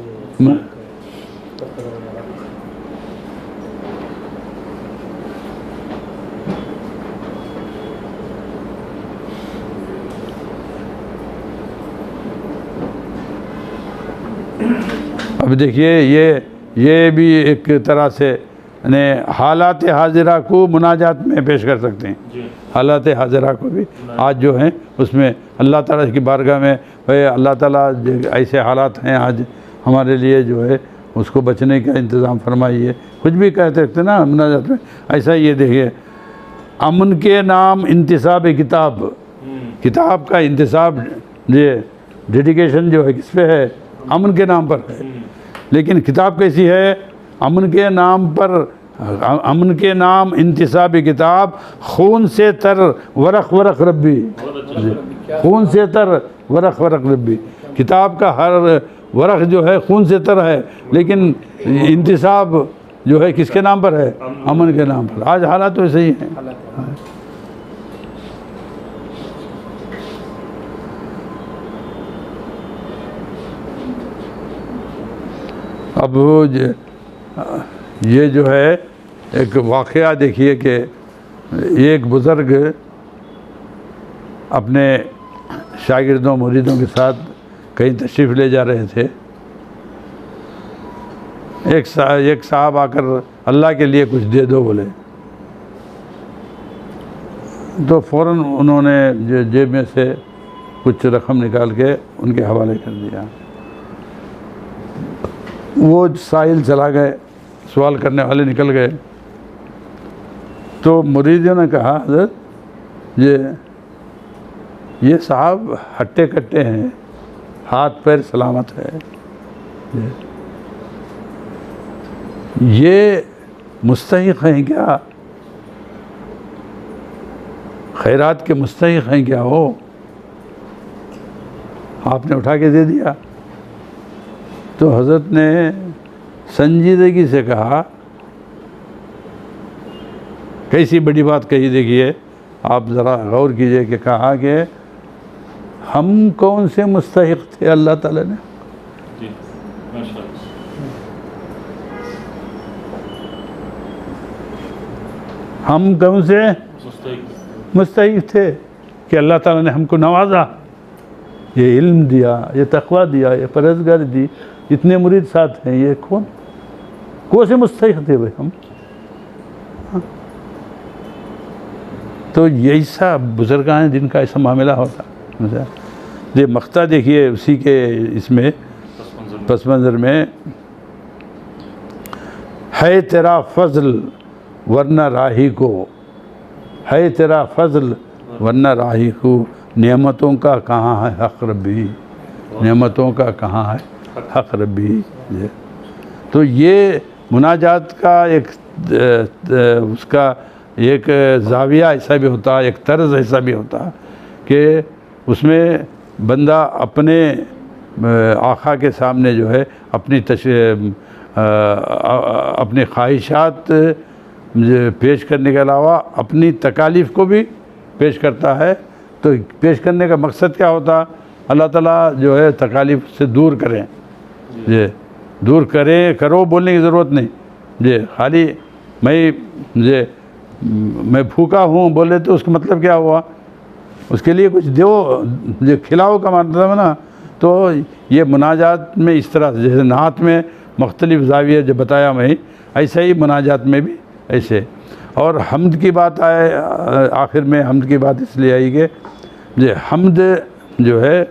अब देखिए ये भी एक तरह से यानी हालात हाजिरा को मुनाजात में पेश कर सकते हैं। हालात हाजिरा को भी आज जो हैं उसमें अल्लाह ताला की बारगाह में, भाई अल्लाह ताला ऐसे हालात हैं आज हमारे लिए जो है उसको बचने का इंतज़ाम फरमाइए, कुछ भी कहते सकते ना मुनाजात में। ऐसा ये देखिए, अमन के नाम इंतिसाब किताब, किताब का इंतिसाब ये डेडिकेशन जो है किस पे है, अमन के नाम पर है। लेकिन किताब कैसी है, अमन के नाम पर, अमन के नाम इंतिसाब किताब, खून से तर वरख वरख रब्बी, खून से तर वरख वरख रब्बी। किताब का हर वरख जो है खून से तर है, लेकिन इंतिसाब जो है किसके नाम पर है, अमन के नाम पर। आज हालात तो ऐसे ही हैं। अब ये जो है एक वाक़या देखिए कि एक बुज़ुर्ग अपने शागिर्दों मुरीदों के साथ कहीं तशरीफ़ ले जा रहे थे। एक साहब आकर अल्लाह के लिए कुछ दे दो बोले, तो फ़ौरन उन्होंने जेब में से कुछ रकम निकाल के उनके हवाले कर दिया। वो साहिल चला गए, सवाल करने वाले निकल गए। तो मुरीदियों ने कहा हज़रत ये साहब हट्टे कट्टे हैं, हाथ पैर सलामत है, ये मुस्तहिक़ हैं क्या, खैरात के मुस्तहिक़ हैं क्या हो, आपने उठा के दे दिया। तो हज़रत ने संजीदगी से कहा, कैसी बड़ी बात कही, देखिए आप ज़रा गौर कीजिए कि कहा कि हम कौन से मुस्तहिक़ थे अल्लाह ताला ने, हम कौन से मुस्तहिक़ थे कि अल्लाह ताला ने हमको नवाजा, ये इल्म दिया, ये तक़वा दिया, ये परहेज़गारी दी, इतने मुरीद साथ हैं, ये कौन से मुस्तहिक़ थे भाई हम। तो यही सा बुज़ुर्गान जिनका ऐसा मामला होता। ये मक़ता देखिए उसी के इसमें पस मंज़र में, है तेरा फ़ज़ल वरना राही को, है तेरा फ़ज़ल वरना राही को, नेमतों का कहाँ है हक़ रब्बी, नेमतों का कहाँ है हक़ रब्बी। तो ये मुनाजात का एक उसका एक ज़ाविया ऐसा भी होता है, एक तर्ज़ ऐसा भी होता है कि उसमें बंदा अपने आक़ा के सामने जो है अपनी अपनी ख्वाहिशात पेश करने के अलावा अपनी तकालीफ़ को भी पेश करता है। तो पेश करने का मकसद क्या होता, अल्लाह ताला जो है तकालीफ़ से दूर करें, ये दूर करें, करो बोलने की ज़रूरत नहीं, ये खाली मैं भूखा हूँ बोले तो उसका मतलब क्या हुआ, उसके लिए कुछ दो, जो खिलाओ का मतलब है ना। तो ये मुनाजात में इस तरह से, जैसे नात में मुख्तलिफ़ ज़ाविये जो बताया मैं, ऐसे ही मुनाजात में भी ऐसे। और हम्द की बात आए, आखिर में हम्द की बात इसलिए आई कि ये हम्द जो है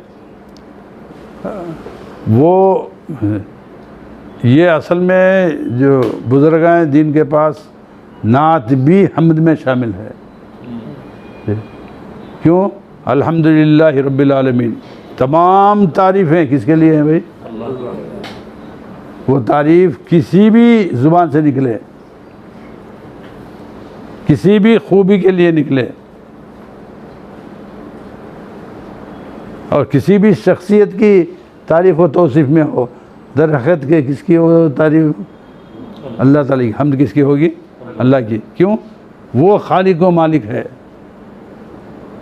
वो ये असल में जो बुज़ुर्गान दीन के पास नात भी हम्द में शामिल है। क्यों, अल्हम्दुलिल्लाह रब्बिल आलमीन, तमाम तारीफ़ें किसके लिए हैं भाई, वो तारीफ़ किसी भी ज़ुबान से निकले, किसी भी खूबी के लिए निकले, और किसी भी शख्सियत की तारीफ़ व तौसीफ़ में हो, दर हक़ीक़त के किसकी हो तारीफ़? अल्लाह ताला की। हम्द किसकी होगी? अल्लाह की। क्यों? वो खालिक व मालिक है,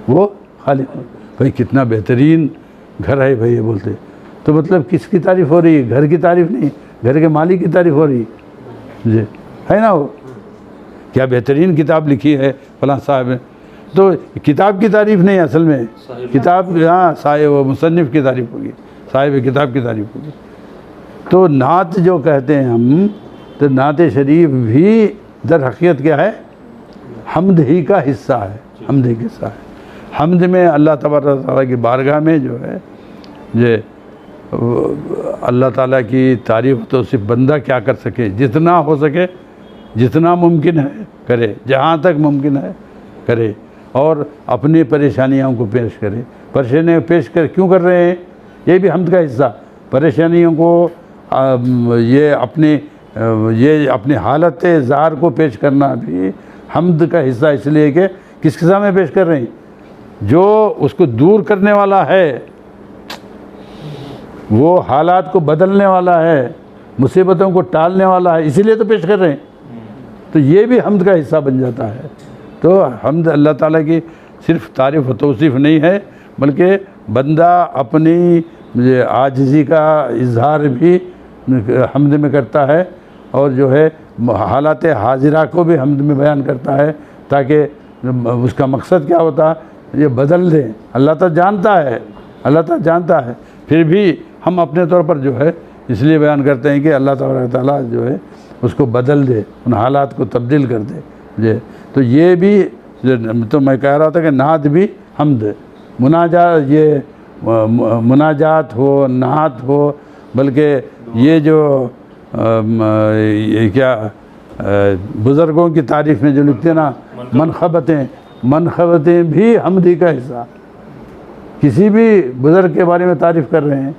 वो खालिक। भाई कितना बेहतरीन घर है भाई, ये बोलते तो मतलब किसकी तारीफ़ हो रही है? घर की तारीफ़ नहीं, घर के मालिक की तारीफ़ हो रही जी, है ना? वो क्या बेहतरीन किताब लिखी है फलां साहब ने, तो किताब की तारीफ़ नहीं असल में, किताब, हाँ, साहिब व मुसन्निफ़ की तारीफ़ होगी, साहिब किताब की तारीफ़ होगी। तो नात जो कहते हैं हम, तो नात शरीफ भी दर हक़ीक़त क्या है? हम्द ही का हिस्सा है, हम्द ही का हिस्सा है। हम्द में अल्लाह तबारक तआला की बारगाह में जो है ये अल्लाह ताला की तारीफ़ तो सिर्फ बंदा क्या कर सके, जितना हो सके, जितना मुमकिन है करे, जहाँ तक मुमकिन है करे, और अपनी परेशानियों को पेश करे। परेशानियाँ पेश कर क्यों कर रहे हैं? ये भी हम्द का हिस्सा। परेशानियों को ये अपनी हालत ज़ार को पेश करना भी हम्द का हिस्सा, इसलिए कि किसके सामने पेश कर रहे हैं? जो उसको दूर करने वाला है, वो हालात को बदलने वाला है, मुसीबतों को टालने वाला है, इसीलिए तो पेश कर रहे हैं। तो ये भी हम्द का हिस्सा बन जाता है। तो हम्द अल्लाह ताला की सिर्फ तारीफ़ व तौसीफ़ नहीं है, बल्कि बंदा अपनी आजिज़ी का इजहार भी हम्द में करता है, और जो है हालात हाजिरा को भी हम्द में बयान करता है, ताकि उसका मकसद क्या होता है? ये बदल दें। अल्लाह ताला जानता है, अल्लाह ताला जानता है, फिर भी हम अपने तौर पर जो है इसलिए बयान करते हैं कि अल्लाह ताला जो है उसको बदल दे, उन हालात को तब्दील कर दे। ये तो ये भी तो मैं कह रहा था कि नात भी हम्द, मुनाजात, ये मुनाजात हो, नात हो, बल्कि ये जो ये क्या बुज़ुर्गों की तारीफ़ में जो लिखते हैं ना, मनखबतें भी हम्दी का हिस्सा। किसी भी बुज़ुर्ग के बारे में तारीफ़ कर रहे हैं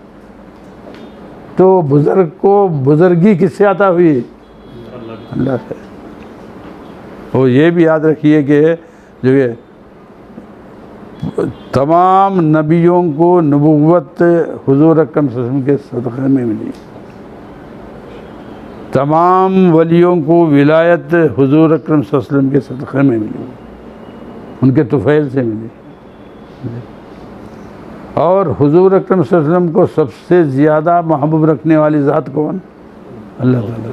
तो बुज़ुर्ग को बुज़ुर्गी किससे आता हुई? अल्लाह से। और ये भी याद रखिए कि जो ये तमाम नबियों को नबुव्वत हुज़ूर अकरम सल्लल्लाहु अलैहि वसल्लम के सदक़े में मिली, तमाम वलियों को विलायत हुज़ूर अकरम सल्लल्लाहु अलैहि वसल्लम के सदक़े में मिली, उनके तुफ़ैल से मिली। और हुज़ूर अकरम सल्लल्लाहु अलैहि वसल्लम को सबसे ज़्यादा महबूब रखने वाली ज़ात कौन? अल्लाह ताला।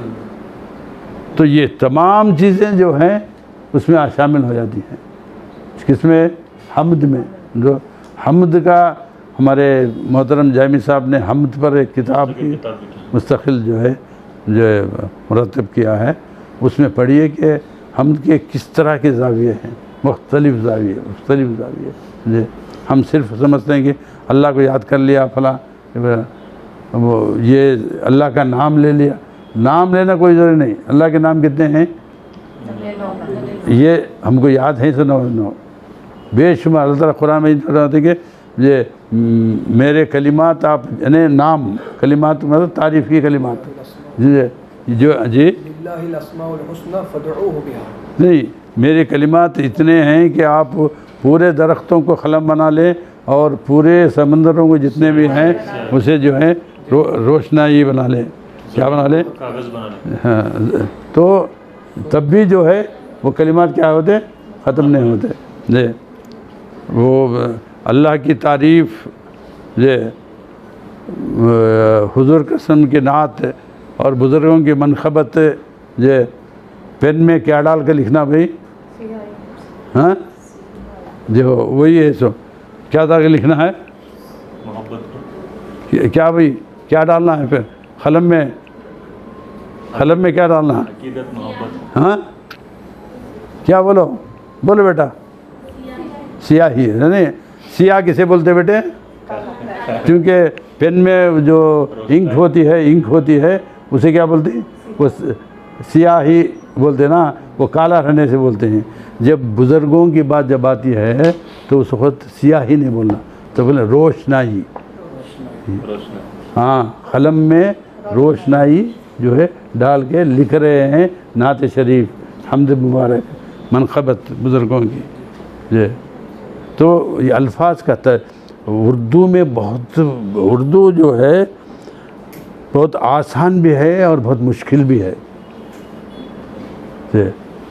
तो ये तमाम चीज़ें जो हैं उसमें शामिल हो जाती हैं, किसमें? हम्द में। जो हम्द का हमारे मोहतरम जामी साहब ने हम्द पर एक किताब की मुस्तकिल जो है जो मुरतब किया है, उसमें पढ़िए कि हम्द के किस तरह के ज़ाविये हैं, मुख्तलिफ़ ज़ाविये। जी, हम सिर्फ समझते हैं कि अल्लाह को याद कर लिया फला, वो ये अल्लाह का नाम ले लिया। नाम लेना कोई ज़रूरी नहीं। अल्लाह के नाम कितने हैं ये हमको याद है, सुनो बेशुमार। अल्लाह ताला कुरान में बताते कि ये मेरे कलिमात आप, यानी नाम, कलिमात मतलब तारीफ़ की कलिमात जो जी नहीं, मेरे कलिमात इतने हैं कि आप पूरे दरख्तों को कलम बना लें और पूरे समंदरों को जितने भी हैं उसे जो है रोशनाई बना लें। क्या बना लें? कागज़ बना लें। हाँ, तो तब भी जो है वो कलिमात क्या होते? ख़त्म नहीं होते। जे वो अल्लाह की तारीफ़, जे हुज़ूर कसम के नात और बुज़ुर्गों की मनखबत, जे पेन में क्या डाल के लिखना भाई? हाँ, जो वही है, सो क्या डाल के लिखना है? मोहब्बत। क्या भाई, क्या डालना है फिर कलम में? कलम में क्या डालना है? अकीदत, मोहब्बत। हाँ, क्या बोलो बेटा? स्याही। नहीं, स्याह किसे बोलते बेटे? क्योंकि पेन में जो इंक होती है उसे क्या बोलते हैं? वो स्याही बोलते ना, वो काला रहने से बोलते हैं। जब बुज़ुर्गों की बात जब आती है तो उस वक्त स्याही नहीं बोलना, तो बोले रोशनाई। हाँ, कलम में रोशनाई जो है डाल के लिख रहे हैं नात शरीफ हम्द मुबारक मनक़बत बुज़ुर्गों की जे। तो ये अल्फाज का उर्दू में बहुत, उर्दू जो है बहुत आसान भी है और बहुत मुश्किल भी है।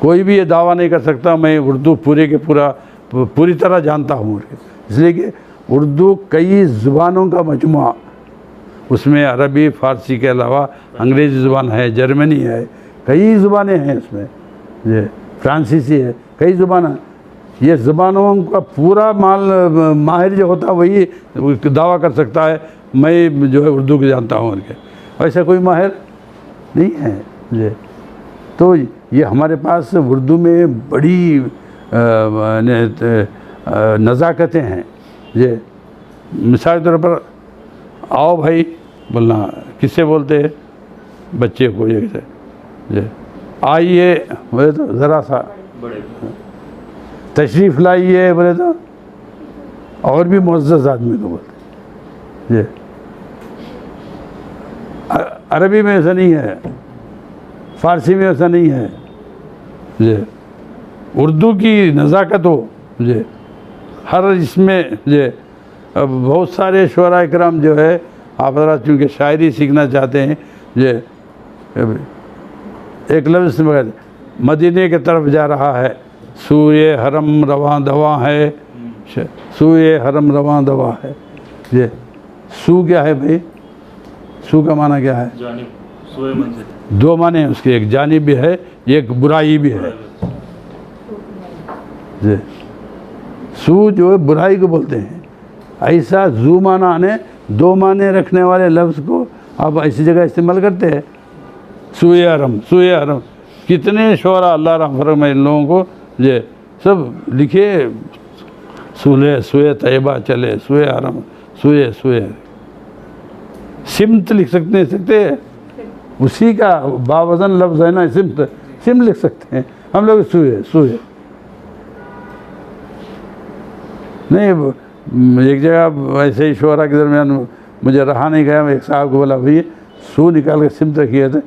कोई भी ये दावा नहीं कर सकता मैं उर्दू पूरी तरह जानता हूँ, इसलिए कि उर्दू कई ज़ुबानों का मजमुआ, उसमें अरबी फ़ारसी के अलावा अंग्रेज़ी ज़ुबान है, जर्मनी है, कई ज़ुबानें हैं इसमें, ये फ्रांसीसी है, कई ज़ुबान हैं। ये ज़ुबानों का पूरा माहिर जो होता है वही दावा कर सकता है मैं जो है उर्दू को जानता हूँ करके, ऐसा कोई माहिर नहीं है ये। तो ये हमारे पास उर्दू में बड़ी नज़ाकतें हैं ये। मिसाल के तौर पर आओ भाई बोलना किससे बोलते हैं बच्चे को, ये आइए बोले तो ज़रा सा, बड़े तशरीफ़ लाइए बोले तो और भी मुअज़्ज़ज़ आदमी को बोलते ये। अरबी में ऐसा नहीं है, फ़ारसी में ऐसा नहीं है ये। उर्दू की नज़ाकत हो ये हर इसमें ये। अब बहुत सारे शुअरा इकराम जो है आप हज़रात चूँकि शायरी सीखना चाहते हैं ये, एक लफ्ज़ में मदीने की तरफ जा रहा है, सूए हरम रवां दवा है, सूए हरम रवां दवा है ये। सू क्या है भाई, सू का माना क्या है? जानिब, सोए मंजिल। दो माने हैं उसके, एक जानिब भी है एक बुराई भी है जी। सू जो है बुराई को बोलते हैं। ऐसा जू माना आने दो माने रखने वाले लफ्ज़ को आप ऐसी जगह इस्तेमाल करते हैं, सूए हरम, सूए हरम। कितने शोरा अल्लाह रहम फरमाए इन लोगों को ये सब लिखे, सूले सूए तैयबा चले, सूए हरम, सूए सूए। सिमत लिख सकते हैं, उसी का बावजन लफ्ज़ है ना सिमत, सिम लिख सकते हैं हम लोग, सूए सूए नहीं। एक जगह ऐसे ही शोरा के दरमियान मुझे रहा नहीं गया, मैं एक साहब को बोला भैया सू निकाल के सिमत रखिए थे।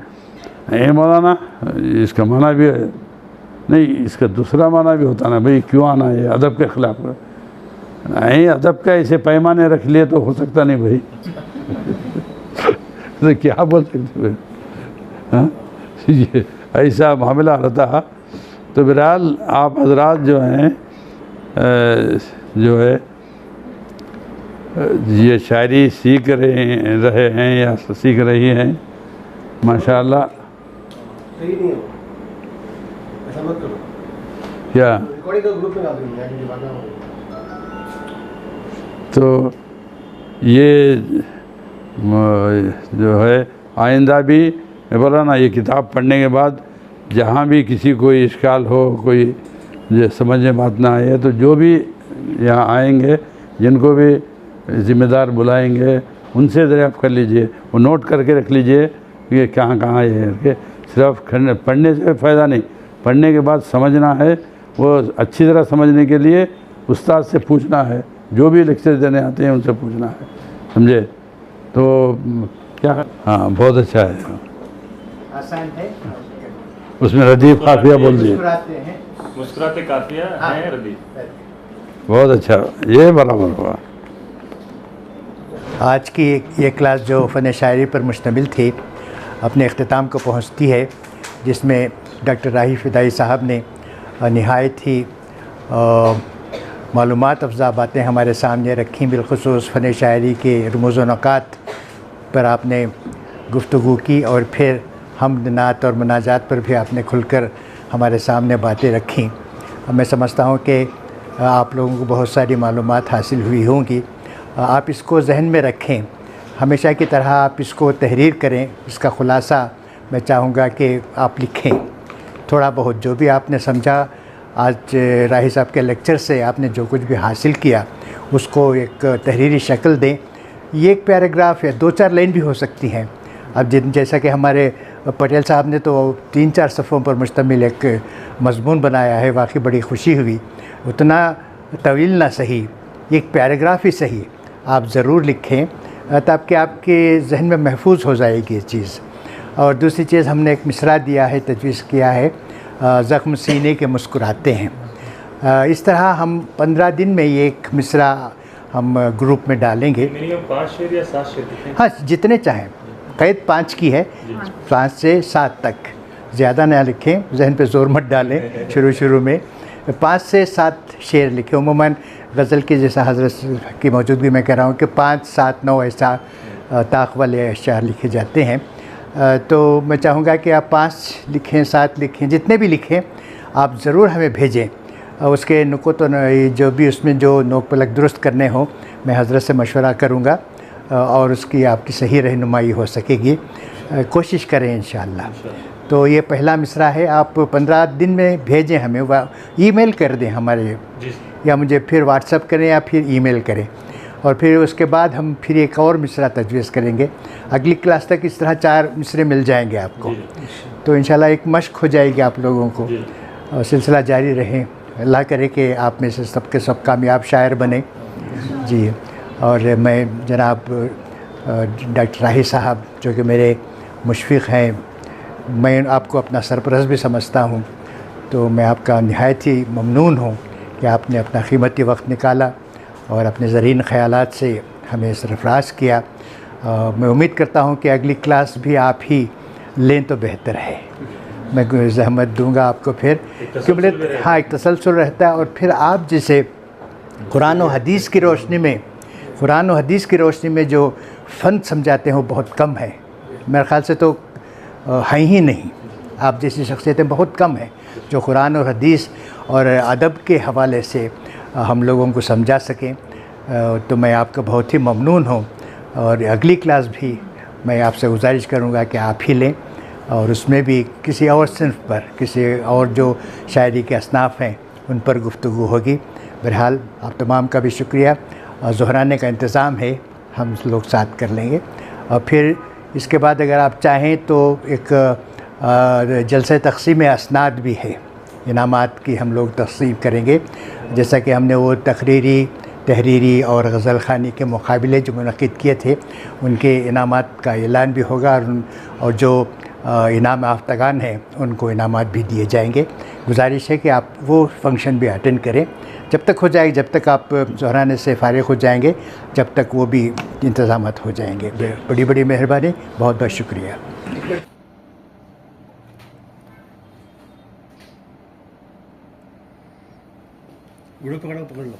ए मौलाना इसका माना भी है, नहीं इसका दूसरा माना भी होता ना भाई, क्यों आना है अदब के ख़िलाफ़? नहीं अदब का ऐसे पैमाने रख लिए तो हो सकता नहीं भाई तो क्या बोल सकते भाई, हाँ ये ऐसा मामला रहता है। तो बहरहाल आप हजरात जो हैं जो है ये शायरी सीख रहे हैं या सीख रही हैं माशाअल्लाह। सही नहीं हो, ऐसा मत करो। क्या रिकॉर्डिंग का ग्रुप में डाल दूंगा कि दिमाग में। तो ये जो है आइंदा भी मैं बोला ना, ये किताब पढ़ने के बाद जहाँ भी किसी कोई इश्काल हो, कोई जो समझ में बात ना आए, तो जो भी यहाँ आएंगे जिनको भी ज़िम्मेदार बुलाएंगे उनसे दरियाफ़्त कर लीजिए, वो नोट करके रख लीजिए कि कहाँ कहाँ ये करके। सिर्फ पढ़ने से फ़ायदा नहीं, पढ़ने के बाद समझना है, वो अच्छी तरह समझने के लिए उस्ताद से पूछना है, जो भी लेक्चर देने आते हैं उनसे पूछना है, समझे? तो क्या, हाँ बहुत अच्छा है, आसान है, उसमें रदीफ़ काफ़िया बोल दिए, मुस्कुराते हैं। मुस्कुराते काफिया है रदी। बहुत अच्छा, ये बराबर हुआ। आज की ये क्लास जो फ़न शायरी पर मुश्तमिल थी अपने अख्तिताम को पहुंचती है, जिसमें डॉक्टर राही फ़िदाई साहब ने नहायत ही मालूमात अफ़ज़ा बातें हमारे सामने रखी। बिलख़ुसूस फ़न शायरी के रमूज़ व नुकात पर आपने गुफ्तगू की और फिर हमद नात और मनाजात पर भी आपने खुलकर हमारे सामने बातें रखी। मैं समझता हूँ कि आप लोगों को बहुत सारी मालूमात हासिल हुई होंगी। आप इसको जहन में रखें, हमेशा की तरह आप इसको तहरीर करें, इसका ख़ुलासा मैं चाहूँगा कि आप लिखें। थोड़ा बहुत जो भी आपने समझा आज राही साहब के लेक्चर से, आपने जो कुछ भी हासिल किया उसको एक तहरीरी शक्ल दें। ये एक पैराग्राफ या 2-4 लाइन भी हो सकती हैं। अब जैसा कि हमारे पटेल साहब ने तो 3-4 सफ़ों पर मुश्तमिल एक मज़मून बनाया है, वाकई बड़ी खुशी हुई। उतना तवील ना सही, एक पैराग्राफ ही सही, आप ज़रूर लिखें। ताकि आपके जहन में महफूज हो जाएगी ये चीज़। और दूसरी चीज़ हमने एक मिसरा दिया है, तजवीज़ किया है, ज़ख्म सीने के मुस्कुराते हैं। इस तरह हम 15 दिन में ये एक मिसरा हम ग्रुप में डालेंगे। मिनिमम 5 शेर या 7 शेर कितने? हाँ, जितने चाहें। कैद 5 की है, 5 से 7 तक, ज़्यादा ना लिखें, जहन पे ज़ोर मत डालें शुरू में। 5 से 7 शेर लिखें। उमूमन गज़ल की, जैसा हज़रत की मौजूदगी में कह रहा हूँ कि 5, 7, 9 ऐसा ताक़ वाले अशआर लिखे जाते हैं। तो मैं चाहूँगा कि आप 5 लिखें, 7 लिखें, जितने भी लिखें आप ज़रूर हमें भेजें। उसके नुक़त जो भी उसमें जो नोक पलक दुरुस्त करने हों, मैं हज़रत से मशवरा करूँगा और उसकी आपकी सही रहनुमाई हो सकेगी। कोशिश करें इंशाअल्लाह। तो ये पहला मिसरा है। आप 15 दिन में भेजें हमें, ईमेल कर दें हमारे, या मुझे फिर व्हाट्सएप करें या फिर ईमेल करें, और फिर उसके बाद हम फिर एक और मिसरा तजवीज़ करेंगे। अगली क्लास तक इस तरह 4 मिसरे मिल जाएंगे आपको। तो इंशाल्लाह एक मश्क हो जाएगी आप लोगों को, और सिलसिला जारी रहे। अल्लाह करे कि आप में से सबके सब कामयाब शायर बने जी। और मैं जनाब डॉक्टर राही साहब, जो कि मेरे मुशफ़िक़ हैं, मैं आपको अपना सरपरस्त भी समझता हूँ, तो मैं आपका निहायत ही ममनून हूँ कि आपने अपना कीमती वक्त निकाला और अपने ज़रीन ख़यालात से हमें सरफ़राज़ किया। मैं उम्मीद करता हूँ कि अगली क्लास भी आप ही लें तो बेहतर है। मैं ज़हमत दूंगा आपको फिर, क्योंकि हाँ एक तसलसल रहता है। और फिर आप जैसे कुरान और हदीस की रोशनी में जो फ़न समझाते हैं वो बहुत कम है। मेरे ख़्याल से तो हैं ही नहीं। आप जैसी शख्सियतें बहुत कम हैं जो कुरान और हदीस और अदब के हवाले से हम लोगों को समझा सकें। तो मैं आपका बहुत ही ममनून हूँ। और अगली क्लास भी मैं आपसे गुजारिश करूँगा कि आप ही लें, और उसमें भी किसी और सिन्फ पर, किसी और जो शायरी के असनाफ़ हैं उन पर गुफ्तगू होगी। बहरहाल आप तमाम का भी शुक्रिया। ज़ुहराने का इंतज़ाम है, हम लोग साथ कर लेंगे। और फिर इसके बाद अगर आप चाहें तो एक जलसे तक़सीम असनाद भी है, इनामात की हम लोग तक़सीम करेंगे। जैसा कि हमने वो तहरीरी और गज़ल ख़ानी के मुकाबले जो मुनक़िद किए थे, उनके इनामात का ऐलान भी होगा, और जो इनाम याफ्तागान हैं उनको इनामात भी दिए जाएंगे। गुजारिश है कि आप वो फंक्शन भी अटेंड करें जब तक हो जाए, जब तक आप ज़ुहराने से फ़ारिग़ हो जाएंगे, जब तक वो भी इंतज़ामात हो जाएंगे। बड़ी बड़ी मेहरबानी, बहुत बहुत शुक्रिया। पकड़ लो।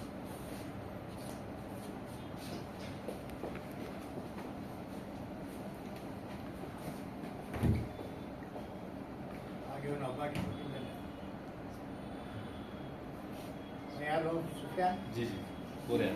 जी पूरे